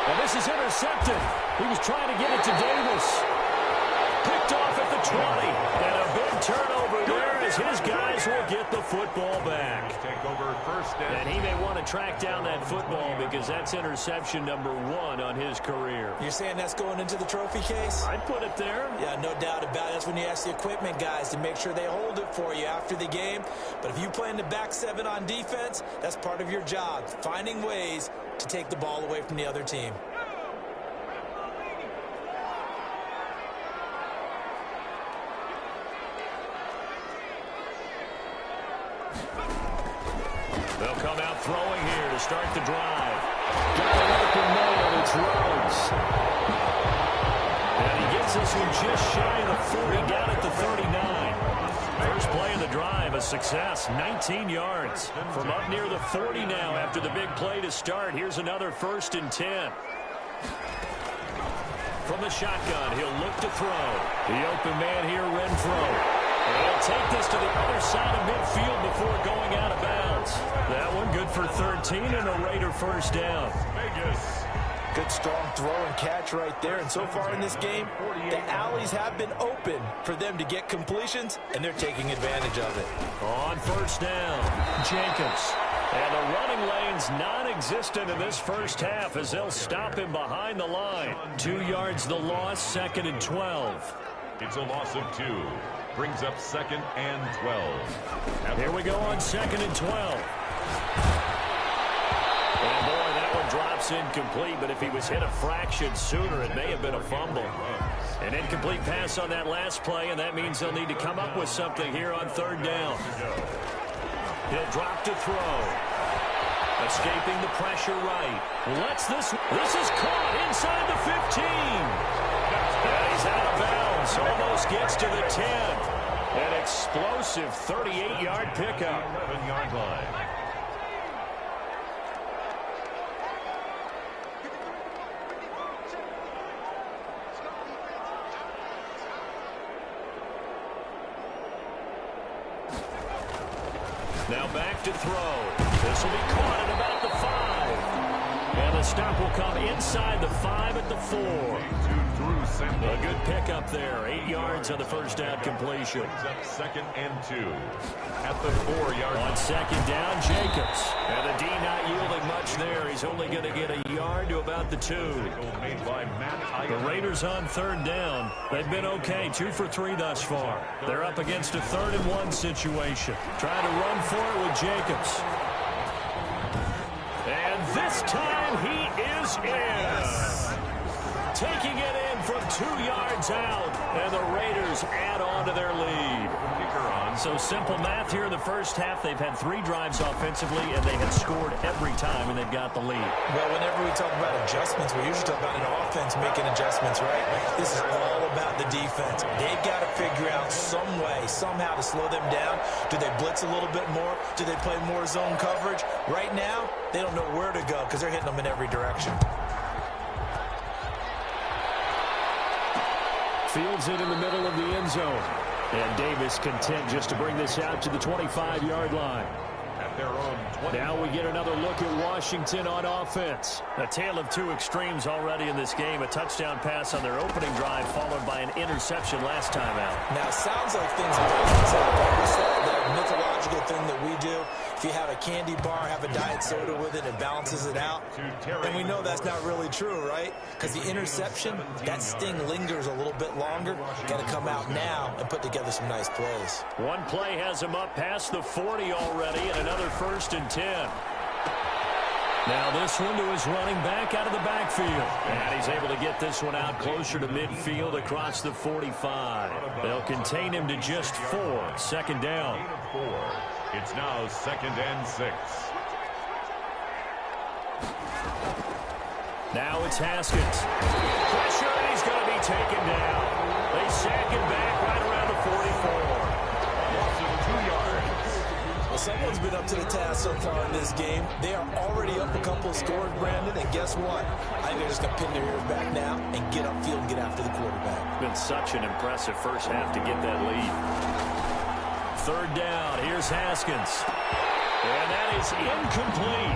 And this is intercepted. He was trying to get it to Davis. Picked off at the 20. And a big turnover there as as his guys will get the football back. Take over first down. And he may want to track down that football because that's interception number 1 on his career. You're saying that's going into the trophy case? I'd put it there. Yeah, no doubt about it. That's when you ask the equipment guys to make sure they hold it for you after the game. But if you play in the back 7 on defense, that's part of your job, finding ways to take the ball away from the other team. They'll come out throwing here to start the drive. Got an open man. It's Rhodes. And he gets this one just shy of the 40, down at the 39. First play of the drive, a success, 19 yards. From up near the 40 now after the big play to start. Here's another 1st and 10. From the shotgun, he'll look to throw. The open man here, Renfro. And he'll take this to the other side of midfield before going out of bounds. That one good for 13 and a Raider first down. Vegas. Good, strong throw and catch right there. And so far in this game, the alleys have been open for them to get completions, and they're taking advantage of it. On first down, Jacobs. And the running lane's non-existent in this first half as they'll stop him behind the line. 2 yards the loss, 2nd and 12. It's a loss of 2. Brings up 2nd and 12. Here we go on 2nd and 12. And boy, that one drops incomplete, but if he was hit a fraction sooner, it may have been a fumble. An incomplete pass on that last play, and that means they'll need to come up with something here on 3rd down. He'll drop to throw. Escaping the pressure right. This is caught inside the 15. And he's out of bounds. Almost gets to the 10. An explosive 38-yard pickup. 11-yard line. Now back to throw. This will be caught at about the 5. And the stop will come inside the 5 at the 4. A good pickup there. 8 yards on the first down completion. Brings up 2nd and 2. At the 4-yard line. On 2nd down, Jacobs. And the D not yielding much there. He's only going to get a yard to about the 2. Made by Matt. The Raiders on 3rd down. They've been okay, 2 for 3 thus far. They're up against a 3rd and 1 situation. Trying to run for it with Jacobs. And this time he is in. Taking it in from 2 yards out. And the Raiders add on to their lead. So simple math here in the first half. They've had 3 drives offensively, and they have scored every time, and they've got the lead. Well, whenever we talk about adjustments, we usually talk about an offense making adjustments, right? This is all about the defense. They've got to figure out some way, somehow to slow them down. Do they blitz a little bit more? Do they play more zone coverage? Right now, they don't know where to go because they're hitting them in every direction. Fields it in the middle of the end zone. And Davis content just to bring this out to the 25-yard line. At their own 20. Now we get another look at Washington on offense. A tale of 2 extremes already in this game. A touchdown pass on their opening drive, followed by an interception last time out. Now, it sounds like things balance out. What's that mythological thing that we do? If you have a candy bar, have a diet soda with it, it balances it out. And we know that's not really true, right? Because the interception, that sting lingers a little bit longer. Got to come out now and put together some nice plays. One play has him up past the 40 already, and another 1st and 10. Now this one to his running back out of the backfield. And he's able to get this one out closer to midfield across the 45. They'll contain him to just 4. 2nd down. 4. It's now 2nd and 6. Now it's Haskins. Pressure, and he's going to be taken down. They sack him back right around the 44. Loss of 2 yards. Well, someone's been up to the task so far in this game. They are already up a couple of scores, Brandon, and guess what? I think they're just going to pin their ears back now and get upfield and get after the quarterback. Been such an impressive first half to get that lead. 3rd down. Here's Haskins. And that is incomplete.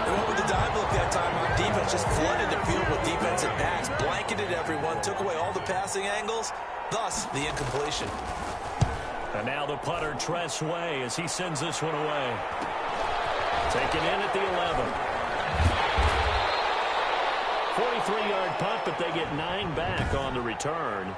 They went with the dive look that time on defense, just flooded the field with defensive backs, blanketed everyone, took away all the passing angles, thus the incompletion. And now the punter, Tress Way, as he sends this one away. Taken in at the 11. 43-yard punt, but they get 9 back on the return.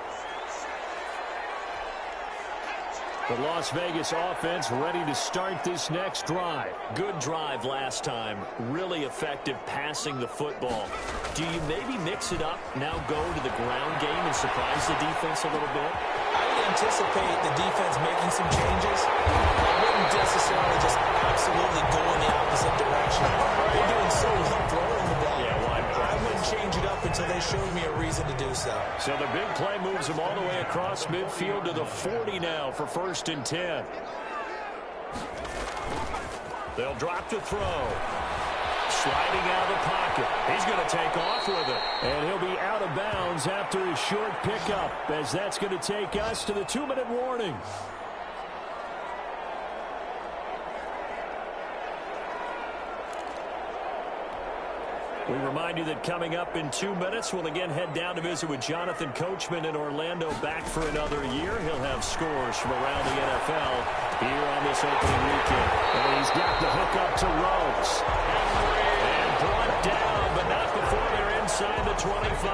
The Las Vegas offense ready to start this next drive. Good drive last time. Really effective passing the football. Do you maybe mix it up, now go to the ground game and surprise the defense a little bit? I would anticipate the defense making some changes. I wouldn't necessarily just absolutely go in the opposite direction. They're doing so well throwing the ball. Yeah, well, I wouldn't change it up until they showed me a reason to do so. So the big play moves them all the way across midfield to the 40 now for 1st and 10. They'll drop to throw. Sliding out of the pocket. He's going to take off with it. And he'll be out of bounds after his short pickup, as that's going to take us to the 2-minute warning. We remind you that coming up in 2 minutes, we'll again head down to visit with Jonathan Coachman in Orlando, back for another year. He'll have scores from around the NFL here on this opening weekend. And he's got the hook up to Rhodes. And brought down, but not before they're inside the 25.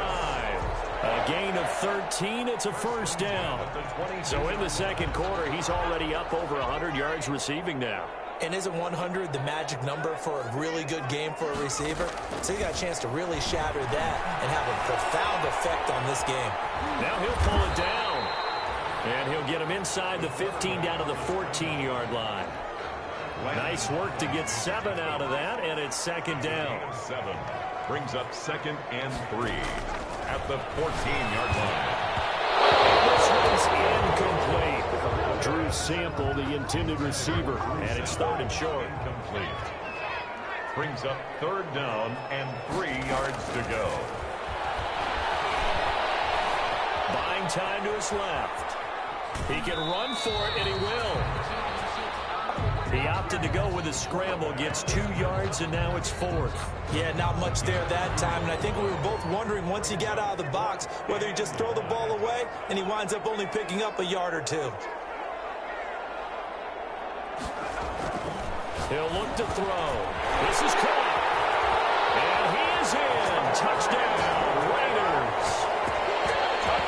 A gain of 13. It's a 1st down. So in the 2nd quarter, he's already up over 100 yards receiving now. And isn't 100 the magic number for a really good game for a receiver? So you got a chance to really shatter that and have a profound effect on this game. Now he'll pull it down. And he'll get him inside the 15 down to the 14-yard line. Nice work to get 7 out of that, and it's 2nd down. 7 brings up 2nd and 3 at the 14-yard line. This one's incomplete. Drew Sample, the intended receiver. And it's 3rd and short. Complete. Brings up 3rd down and 3 yards to go. Buying time to his left. He can run for it, and he will. He opted to go with a scramble, gets 2 yards, and now it's 4th. Yeah, not much there that time, and I think we were both wondering once he got out of the box whether he just throw the ball away, and he winds up only picking up a yard or 2. He'll look to throw. This is caught. And he is in. Touchdown, Raiders.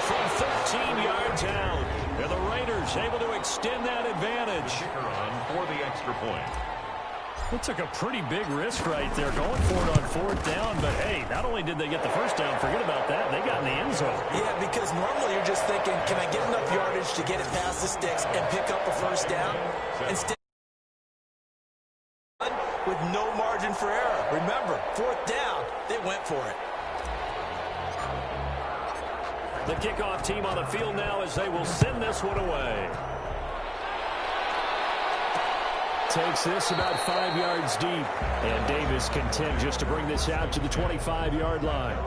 From 13 yards out. And the Raiders able to extend that advantage. Kicker on for the extra point. They took a pretty big risk right there, going for it on 4th down. But, hey, not only did they get the 1st down, forget about that, they got in the end zone. Yeah, because normally you're just thinking, can I get enough yardage to get it past the sticks and pick up a 1st down? Instead, with no margin for error. Remember, 4th down, they went for it. The kickoff team on the field now as they will send this one away. Takes this about 5 yards deep. And Davis content just to bring this out to the 25-yard line.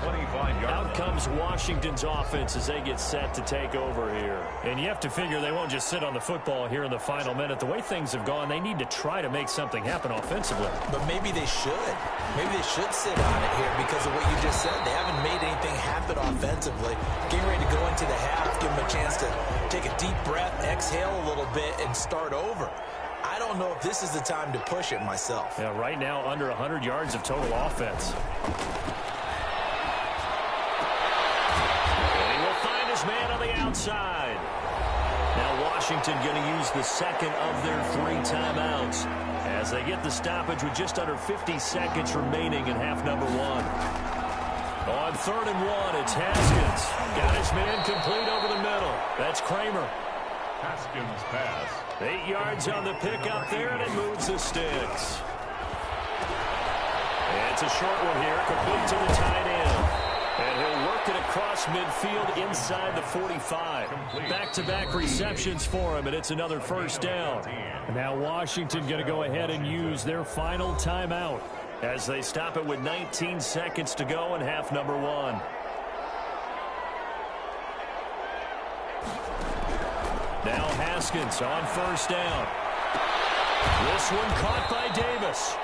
25 yards. Out comes Washington's offense as they get set to take over here. And you have to figure they won't just sit on the football here in the final minute. The way things have gone, they need to try to make something happen offensively. But maybe they should. Maybe they should sit on it here because of what you just said. They haven't made anything happen offensively. Getting ready to go into the half, give them a chance to take a deep breath, exhale a little bit, and start over. I don't know if this is the time to push it myself. Yeah, right now under 100 yards of total offense. Man on the outside. Now Washington going to use the 2nd of their 3 timeouts as they get the stoppage with just under 50 seconds remaining in half number 1. On 3rd and 1, it's Haskins. Got his man complete over the middle. That's Kramer. Haskins pass. 8 yards on the pickup there, and it moves the sticks. And it's a short one here, complete to the tight end. And he'll work it across midfield inside the 45. Back-to-back receptions for him, and it's another 1st down. Now Washington going to go ahead and use their final timeout as they stop it with 19 seconds to go in half number 1. Now Haskins on 1st down. This one caught by Davis.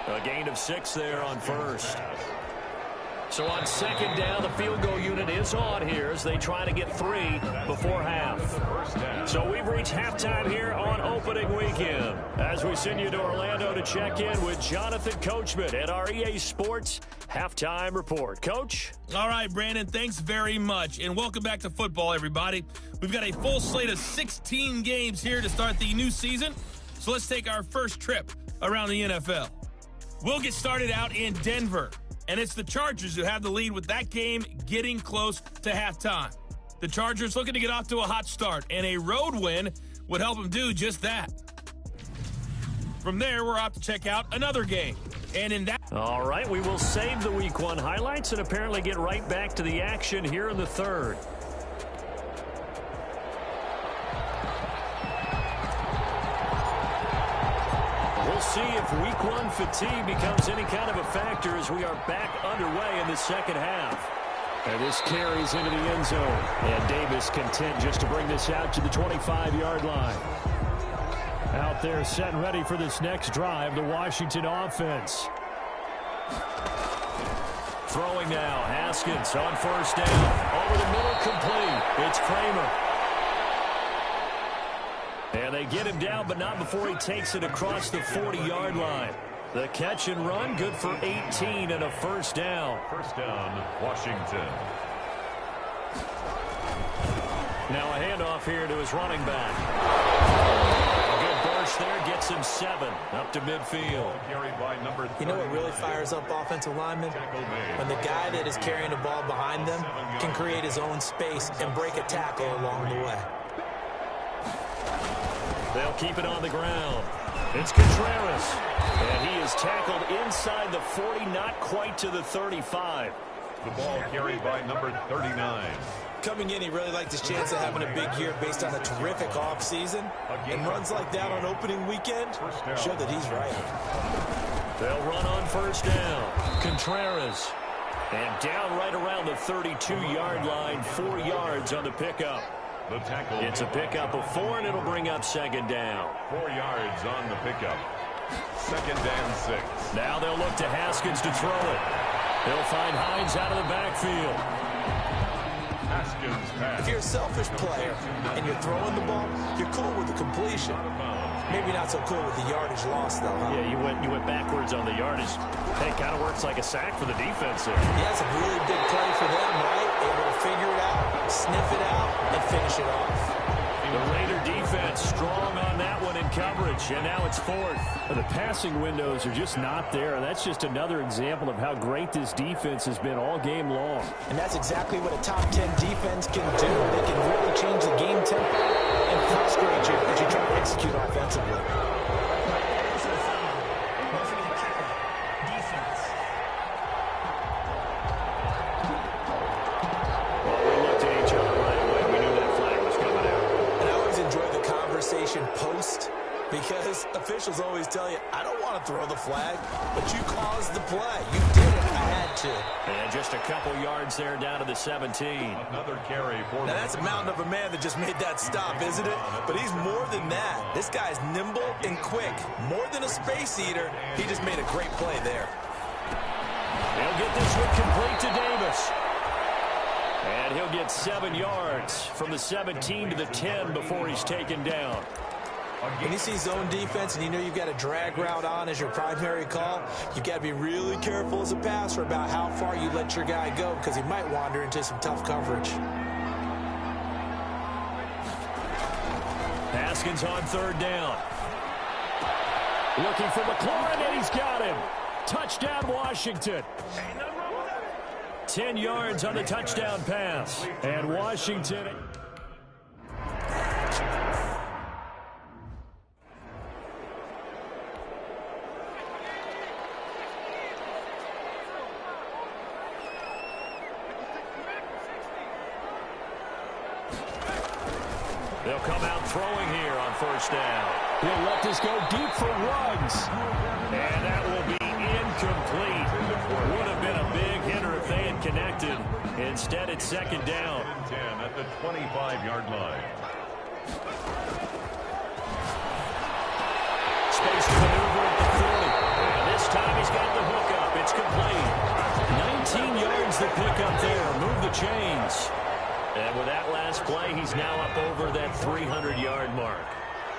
A gain of 6 there on 1st. So on second down, the field goal unit is on here as they try to get 3 before half. So we've reached halftime here on opening weekend as we send you to Orlando to check in with Jonathan Coachman at our EA Sports Halftime Report. Coach? All right, Brandon, thanks very much. And welcome back to football, everybody. We've got a full slate of 16 games here to start the new season. So let's take our first trip around the NFL. We'll get started out in Denver. And it's the Chargers who have the lead with that game getting close to halftime. The Chargers looking to get off to a hot start, and a road win would help them do just that. From there, we're off to check out another game. And in that... All right, we will save the Week 1 highlights and apparently get right back to the action here in the third. We'll see if Week 1 fatigue becomes any kind of a factor as we are back underway in the second half. And this carries into the end zone. And Davis content just to bring this out to the 25-yard line. Out there set and ready for this next drive, the Washington offense. Throwing now, Haskins on first down. Over the middle, complete. It's Kramer. And they get him down, but not before he takes it across the 40-yard line. The catch and run, good for 18 and a first down. First down, Washington. Now a handoff here to his running back. A good burst there, gets him 7 up to midfield. Carried by number 30. You know what really fires up offensive linemen? When the guy that is carrying the ball behind them can create his own space and break a tackle along the way. They'll keep it on the ground. It's Contreras. And he is tackled inside the 40, not quite to the 35. The ball carried by number 39. Coming in, he really liked his chance of having a big year based on a terrific offseason. And runs like that on opening weekend show that he's right. They'll run on first down. Contreras. And down right around the 32-yard line, 4 yards on the pickup. The tackle. It's a pickup of 4, and it'll bring up second down. 4 yards on the pickup. Second and 6. Now they'll look to Haskins to throw it. They'll find Hines out of the backfield. Haskins pass. If you're a selfish player and you're throwing the ball, you're cool with the completion. Maybe not so cool with the yardage loss, though, huh? Yeah, you went backwards on the yardage. Hey, kind of works like a sack for the defense there. Yeah, it's a really big play for them, right? Able to figure it out, sniff it out, and finish it off. The Raider defense strong on that one in coverage, and now it's 4th. The passing windows are just not there. That's just another example of how great this defense has been all game long. And that's exactly what a top 10 defense can do. They can really change the game tempo and frustrate you as you try to execute offensively. Post, because officials always tell you, I don't want to throw the flag, but you caused the play. You did it. I had to. And just a couple yards there down to the 17. Another carry for now that's a mountain of a man that just made that stop, isn't it? But he's more than that. This guy's nimble and quick. More than a space eater, he just made a great play there. He'll get this one complete to Davis. And he'll get 7 yards from the 17 to the 10 before he's taken down. When you see zone defense and you know you've got a drag route on as your primary call, you've got to be really careful as a passer about how far you let your guy go because he might wander into some tough coverage. Haskins on third down. Looking for McLaurin, and he's got him. Touchdown, Washington. 10 yards on the touchdown pass. And Washington... They'll come out throwing here on first down. He'll let this go deep for Ruggs. And that will be incomplete. Would have been a big hitter if they had connected. Instead, it's second down. 10 at the 25-yard line. Space to maneuver at the 40. And this time he's got the hook up. It's complete. 19 yards over that 300-yard mark.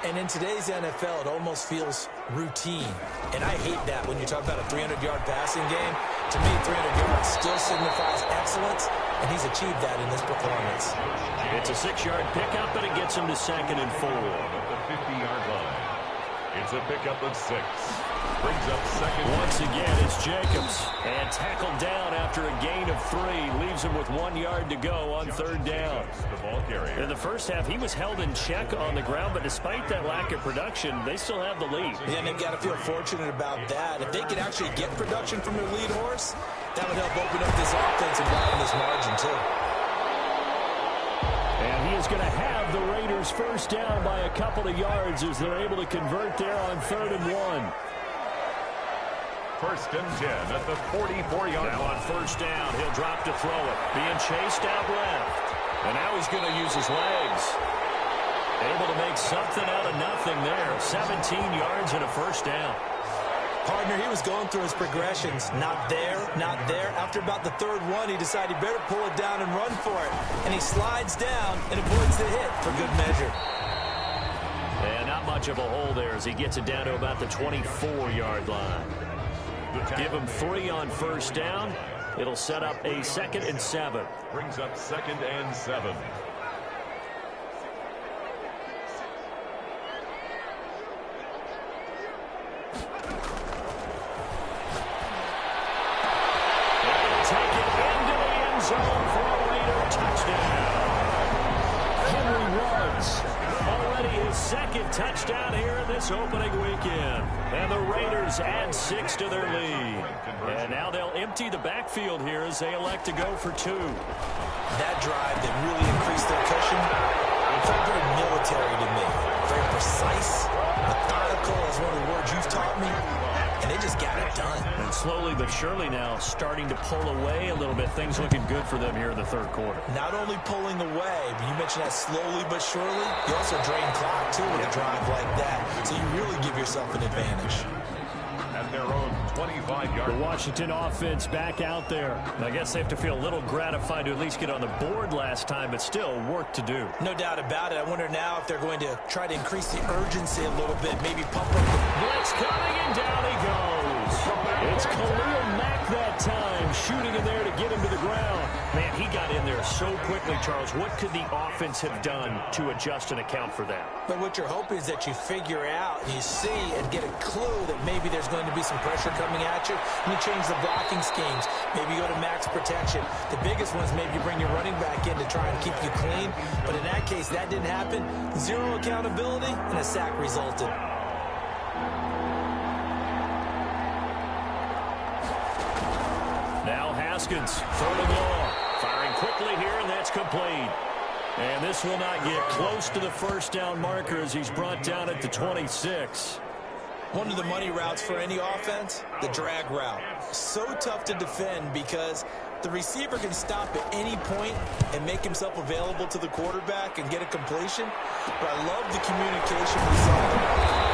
And in today's NFL, it almost feels routine. And I hate that when you talk about a 300-yard passing game. To me, 300 yards still signifies excellence, and he's achieved that in this performance. It's a 6-yard pickup, and it gets him to 2nd and 4. At the 50-yard line. It's a pickup of 6. Brings up 2nd. Once again, it's Jacobs. And tackled down after a gain of 3. Leaves him with 1 yard to go on 3rd down. The ball carrier. In the first half, he was held in check on the ground, but despite that lack of production, they still have the lead. Yeah, and they've got to feel fortunate about that. If they could actually get production from their lead horse, that would help open up this offense and widen this margin, too. And he is going to have the Raiders first down by a couple of yards as they're able to convert there on 3rd and 1. 1st and 10 at the 44-yard Now line. on 1st down, he'll drop to throw it. Being chased out left. And now he's going to use his legs. Able to make something out of nothing there. 17 yards and a 1st down. Partner, he was going through his progressions. Not there, not there. After about the 3rd one, he decided he better pull it down and run for it. And he slides down and avoids the hit for good measure. And not much of a hole there as he gets it down to about the 24-yard line. Give him 3 on 1st down. It'll set up a 2nd and 7. Brings up 2nd and 7. Take it into the end zone for a Raider touchdown. Henry Ruggs. Already his 2nd touchdown here in this opening weekend. And the Raiders add 6 to their lead. And now they'll empty the backfield here as they elect to go for 2. That drive that really increased their cushion, it felt very military to me. Very precise, methodical, is one of the words you've taught me. And they just got it done. And slowly but surely now starting to pull away a little bit. Things looking good for them here in the 3rd quarter. Not only pulling away, but you mentioned that slowly but surely. You also drain clock, too, with a drive like that. So you really give yourself an advantage. At their own 25-yard. The Washington offense back out there. I guess they have to feel a little gratified to at least get on the board last time, but still work to do. No doubt about it. I wonder now if they're going to try to increase the urgency a little bit, maybe pump up the Blitz coming, and down he goes. It's Khalil Mack that time, shooting in there to get him to the ground. Man, he got in there so quickly, Charles. What could the offense have done to adjust and account for that? But what you're hoping is that you figure out and you see and get a clue that maybe there's going to be some pressure coming at you, and you change the blocking schemes. Maybe you go to max protection. The biggest one is maybe you bring your running back in to try and keep you clean. But in that case, that didn't happen. 0 accountability, and a sack resulted. Now Haskins, 3rd and long. Firing quickly here, and that's complete. And this will not get close to the 1st down marker as he's brought down at the 26. One of the money routes for any offense, the drag route. So tough to defend because the receiver can stop at any point and make himself available to the quarterback and get a completion. But I love the communication we saw.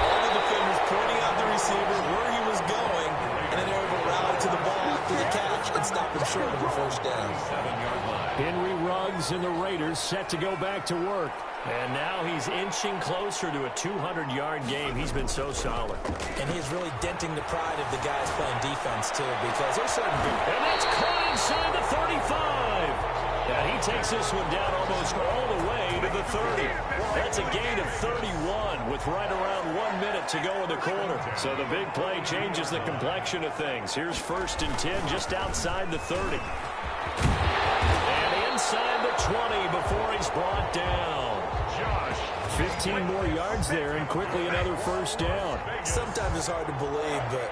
All the defenders pointing out the receiver where he was going, and then they were able to rally to the ball after the catch and stop him short of a 1st down. 7-yard line. Henry Ruggs and the Raiders set to go back to work. And now he's inching closer to a 200-yard game. He's been so solid. And he's really denting the pride of the guys playing defense, too, because they're certain. And that's caught inside the 35. And he takes this one down almost all the way to the 30. That's a gain of 31 with right around 1 minute to go in the quarter. So the big play changes the complexion of things. Here's 1st and 10 just outside the 30. And inside the 20 before he's brought down. 15 more yards there, and quickly another 1st down. Sometimes it's hard to believe, but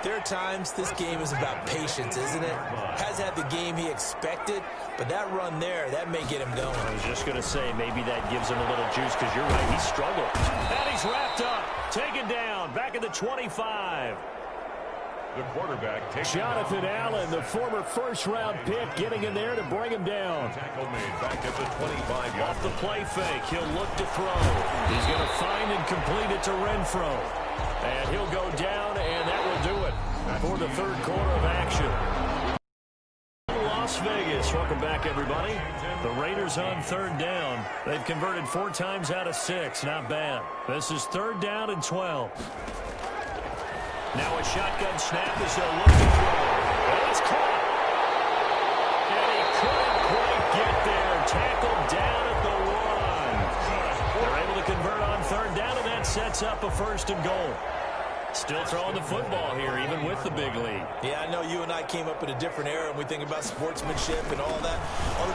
there are times this game is about patience, isn't it? Has had the game he expected, but that run there, that may get him going. I was just going to say, maybe that gives him a little juice, because you're right, he struggled. And he's wrapped up, taken down, back at the 25. The quarterback takes Jonathan Allen, the former 1st-round pick, getting in there to bring him down. tackle made back at the 25-yard. Off the play fake, he'll look to throw. He's going to find and complete it to Renfro. And he'll go down, and that will do it for the 3rd quarter of action. Loss Vegas. Welcome back, everybody. The Raiders on third down. They've converted 4 times out of 6. Not bad. This is third down and 12. Now a shotgun snap as they'll look to throw. And it's caught. And he couldn't quite get there. Tackled down at the 1. They're able to convert on third down, and that sets up a 1st and goal. Still throwing the football here, even with the big lead. Yeah, I know you and I came up in a different era, and we think about sportsmanship and all that. And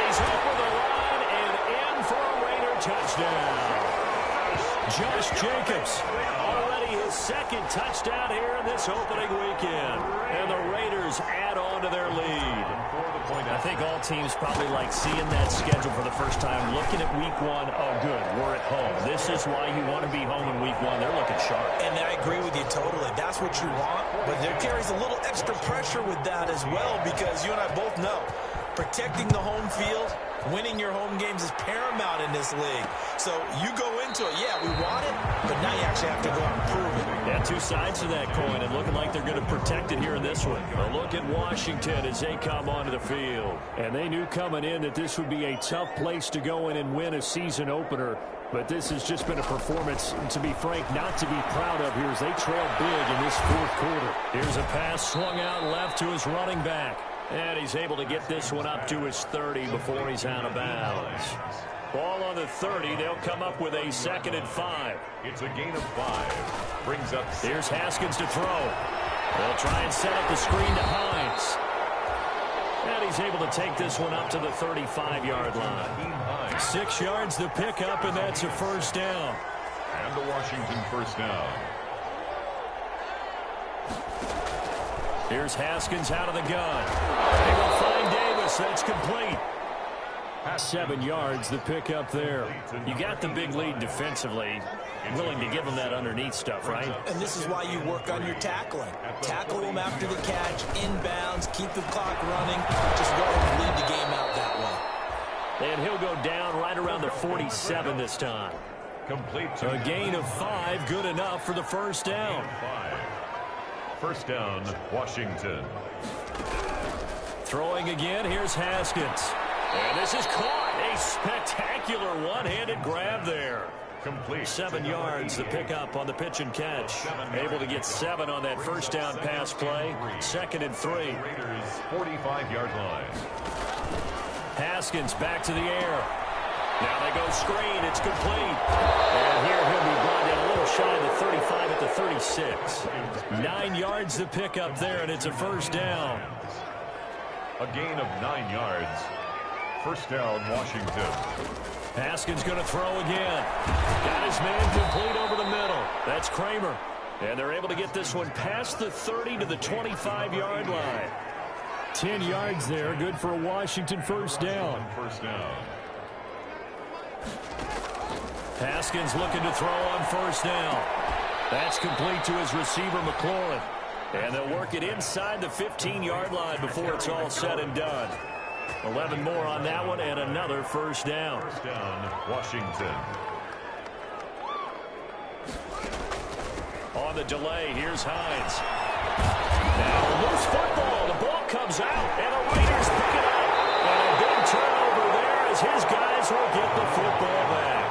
he's over the line and in for a Raider touchdown. Josh Jacobs, already his 2nd touchdown here in this opening weekend. And the Raiders add on to their lead. I think all teams probably like seeing that schedule for the first time, looking at week 1. Oh, good, we're at home. This is why you want to be home in week 1. They're looking sharp. And I agree with you totally. That's what you want. But there carries a little extra pressure with that as well, because you and I both know protecting the home field, winning your home games is paramount in this league. So you go into it, yeah, we want it, but now you actually have to go out and prove it. Yeah, 2 sides to that coin, and looking like they're going to protect it here in this one. A look at Washington as they come onto the field. And they knew coming in that this would be a tough place to go in and win a season opener. But this has just been a performance, to be frank, not to be proud of here as they trail big in this 4th quarter. Here's a pass swung out left to his running back. And he's able to get this one up to his 30 before he's out of bounds. Ball on the 30. They'll come up with a 2nd and 5. It's a gain of 5. Brings up 6. Here's Haskins to throw. They'll try and set up the screen to Hines. And he's able to take this one up to the 35-yard line. 6 yards the pickup, and that's a 1st down. And the Washington 1st down. Here's Haskins out of the gun. They will find Davis. That's complete. 7 yards, the pickup there. You got the big lead defensively. Willing to give them that underneath stuff, right? And this is why you work on your tackling. Tackle them after the catch, inbounds, keep the clock running. Just go ahead and lead the game out that way. And he'll go down right around the 47 this time. Complete. A gain of 5, good enough for the 1st down. 1st down, Washington. Throwing again, here's Haskins. And this is caught. A spectacular one-handed grab there. Complete. 7 yards, the pickup on the pitch and catch. Able to get 7 on that 1st down pass play. 2nd and 3. Raiders 45-yard line. Haskins back to the air. Now they go screen. It's complete. And here he'll be brought down a little shy of the 35 at the 36. 9 yards the pickup there, and it's a 1st down. A gain of 9 yards. 1st down, Washington. Haskins going to throw again. Got his man complete over the middle. That's Kramer. And they're able to get this one past the 30 to the 25-yard line. 10 yards there. Good for a Washington 1st down. 1st down. Haskins looking to throw on 1st down. That's complete to his receiver, McLaurin. And they'll work it inside the 15-yard line before it's all said and done. 11 more on that one, and another 1st down. 1st down, Washington. On the delay, here's Hines. Now loose football. The ball comes out, and the Raiders pick it up. And a big turnover there as his guys will get the football back.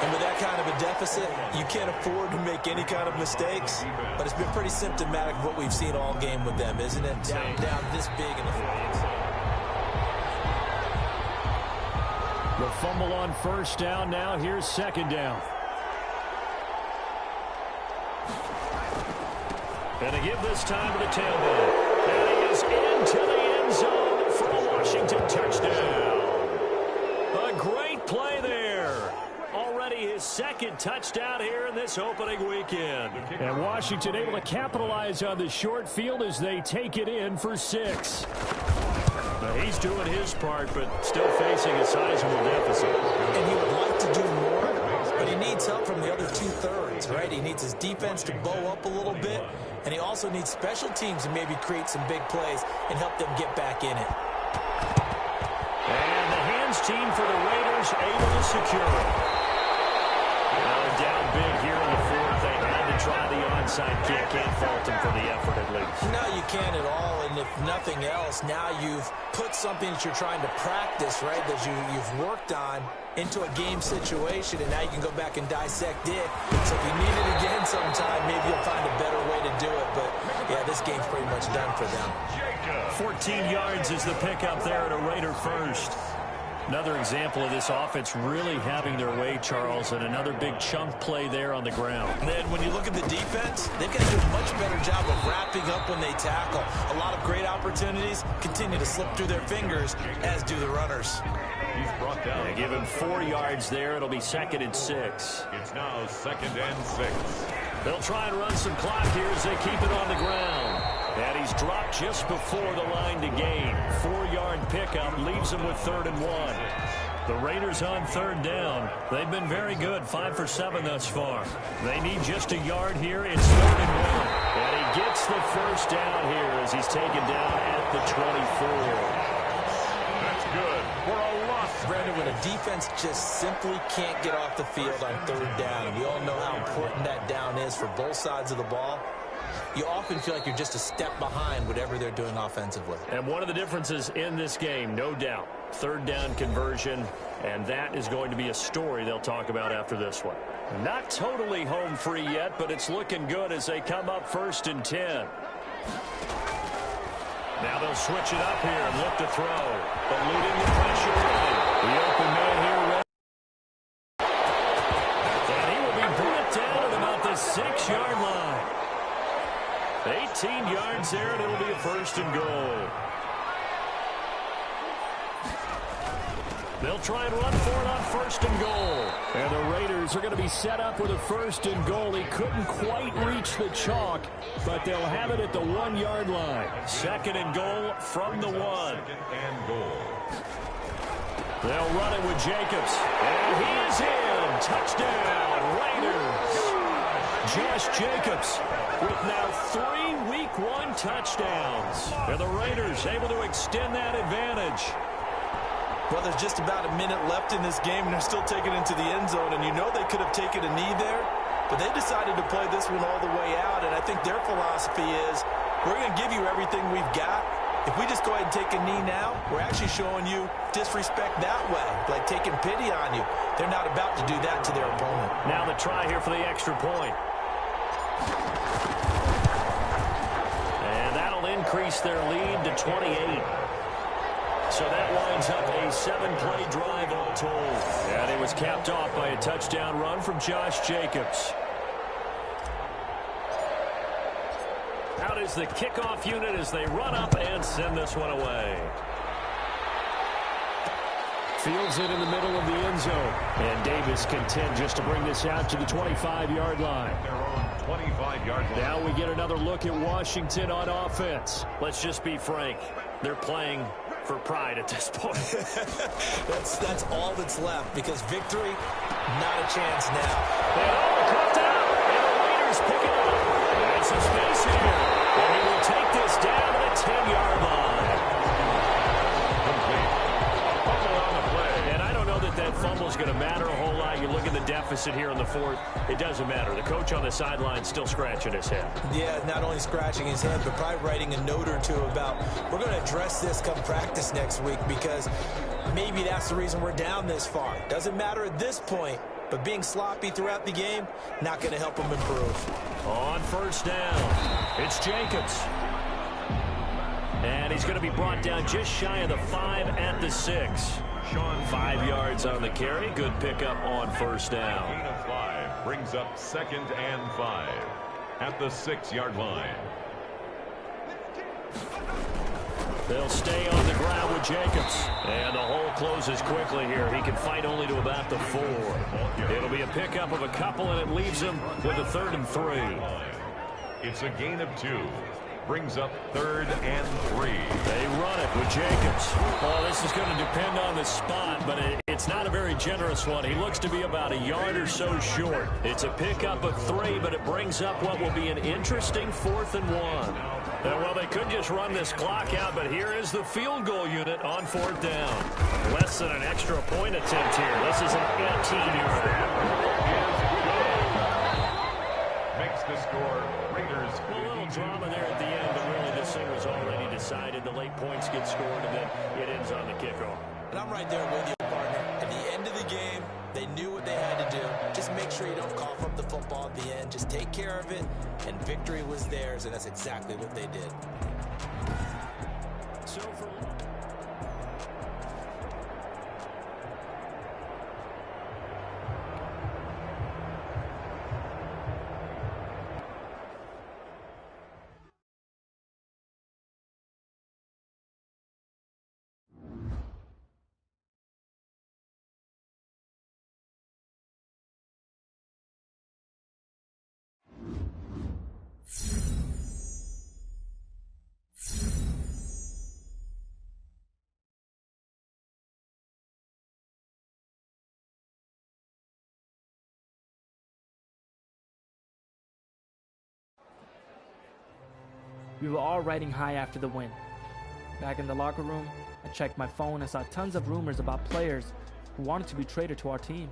And with that kind of a deficit, you can't afford to make any kind of mistakes. But it's been pretty symptomatic of what we've seen all game with them, isn't it? Down this big in the front. The fumble on 1st down. Now here's 2nd down. And they give this time to the tailback. And he is into the end zone for a Washington touchdown. A great play there. Already his 2nd touchdown here in this opening weekend. And Washington able to capitalize on the short field as they take it in for 6. Now he's doing his part, but still facing a sizable deficit. And he would like to do more, but he needs help from the other 2/3, right? He needs his defense to bow up a little bit, and he also needs special teams to maybe create some big plays and help them get back in it. And the hands team for the Raiders able to secure it. Now down big here in the 4th. They had to try the onside kick. Can't fault them for the effort at least. No, you can't at all. And if nothing else, now you've put something that you're trying to practice, right, that you've worked on into a game situation, and now you can go back and dissect it. So if you need it again sometime, maybe you'll find a better way to do it. But, yeah, this game's pretty much done for them. 14 yards is the pickup there at a Raider first. Another example of this offense really having their way, Charles, and another big chunk play there on the ground. And then when you look at the defense, they've got to do a much better job of wrapping up when they tackle. A lot of great opportunities continue to slip through their fingers, as do the runners. He's brought down. They give him 4 yards there. It'll be 2nd and 6. It's now 2nd and 6. They'll try and run some clock here as they keep it on the ground. And he's dropped just before the line to gain. 4-yard pickup leaves him with 3rd and 1. The Raiders on 3rd down. They've been very good, 5 for 7 thus far. They need just a yard here. It's 3rd and 1. And he gets the first down here as he's taken down at the 24. That's good for a loss. Brandon, when a defense just simply can't get off the field on 3rd down, and we all know how important that down is for both sides of the ball, you often feel like you're just a step behind whatever they're doing offensively. And one of the differences in this game, no doubt, 3rd down conversion, and that is going to be a story they'll talk about after this one. Not totally home free yet, but it's looking good as they come up 1st and 10. Now they'll switch it up here and look to throw. Eluding the pressure right. The open man here ready. And he will be brought down at about the 6-yard line. 18 yards there, and it'll be a 1st and goal. They'll try and run for it on 1st and goal. And the Raiders are going to be set up with a 1st and goal. He couldn't quite reach the chalk, but they'll have it at the 1-yard line. 2nd and goal from the 1. 2nd and goal. They'll run it with Jacobs. And he is in. Touchdown, Raiders. Josh Jacobs with now 3 Week 1 touchdowns. And the Raiders able to extend that advantage. Well, there's just about a minute left in this game, and they're still taking it into the end zone. And you know they could have taken a knee there, but they decided to play this one all the way out. And I think their philosophy is, we're going to give you everything we've got. If we just go ahead and take a knee now, we're actually showing you disrespect that way, like taking pity on you. They're not about to do that to their opponent. Now the try here for the extra point. And that'll increase their lead to 28. So that winds up a 7-play drive all told. And it was capped off by a touchdown run from Josh Jacobs. Out is the kickoff unit as they run up and send this one away. Fields it in the middle of the end zone. And Davis content just to bring this out to the 25-yard line. Their own 25-yard line. Now we get another look at Washington on offense. Let's just be frank. They're playing for pride at this point. That's all that's left, because victory, not a chance now. Caught out, and the Raiders pick it up. There's some space here, and he will take this down to the 10-yard line. Complete. Fumble on the play. And I don't know that fumble's going to matter a whole lot. You look at the deficit here in the 4th, it doesn't matter. The coach on the sideline still scratching his head. Yeah, not only scratching his head, but probably writing a note or two about, we're going to address this come practice next week, because maybe that's the reason we're down this far. Doesn't matter at this point, but being sloppy throughout the game, not going to help him improve. On 1st down, it's Jacobs. And he's going to be brought down just shy of the 5 at the 6. 5 yards on the carry. Good pickup on 1st down. Gain of 5 brings up 2nd and 5 at the 6-yard line. They'll stay on the ground with Jacobs. And the hole closes quickly here. He can fight only to about the 4. It'll be a pickup of a couple, and it leaves him with a 3rd and 3. It's a gain of 2. Brings up 3rd and 3. They run it with Jacobs. Oh, this is going to depend on the spot, but it's not a very generous one. He looks to be about a yard or so short. It's a pickup of 3, but it brings up what will be an interesting 4th and 1. And, well, they could just run this clock out, but here is the field goal unit on 4th down. Less than an extra point attempt here. This is an 18-yarder. Makes the score Raiders. A little drama there at the end, but really this thing was already decided. The late points get scored, and then it ends on the kickoff. And I'm right there with you, partner. At the end of the game, they knew what they had to do. Just make sure you don't cough up the football at the end. Just take care of it, and victory was theirs, and that's exactly what they did. So for We were all riding high after the win. Back in the locker room, I checked my phone and saw tons of rumors about players who wanted to be traded to our team.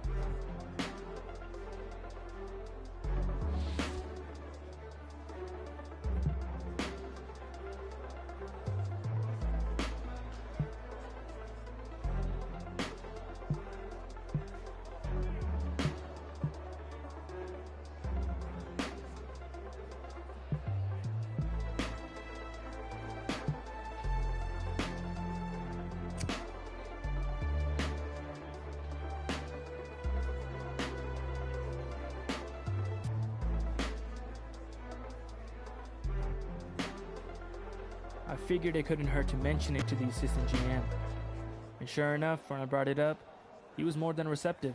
I figured it couldn't hurt to mention it to the assistant GM. And sure enough, when I brought it up, he was more than receptive.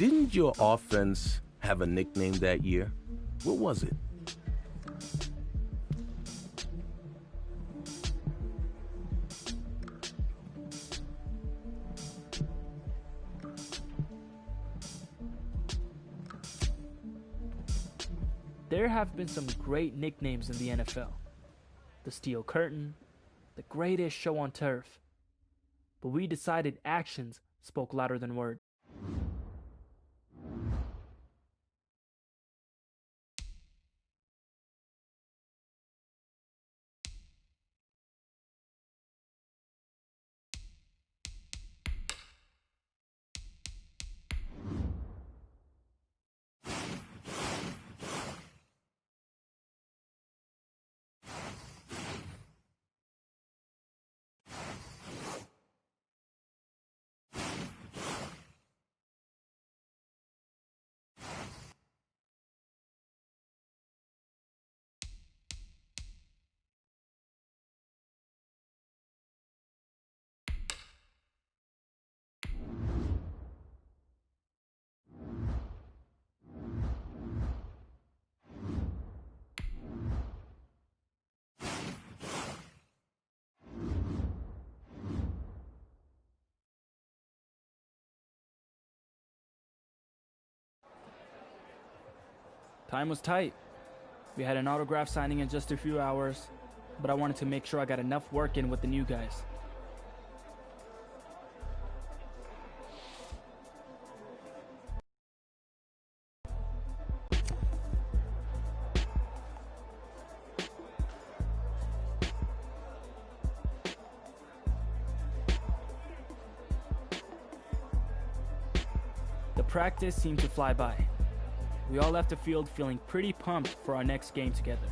Didn't your offense have a nickname that year? What was it? There have been some great nicknames in the NFL. The Steel Curtain, the greatest show on turf. But we decided actions spoke louder than words. Time was tight. We had an autograph signing in just a few hours, but I wanted to make sure I got enough work in with the new guys. The practice seemed to fly by. We all left the field feeling pretty pumped for our next game together.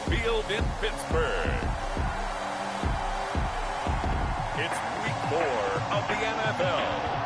Field in Pittsburgh. It's week 4 of the NFL.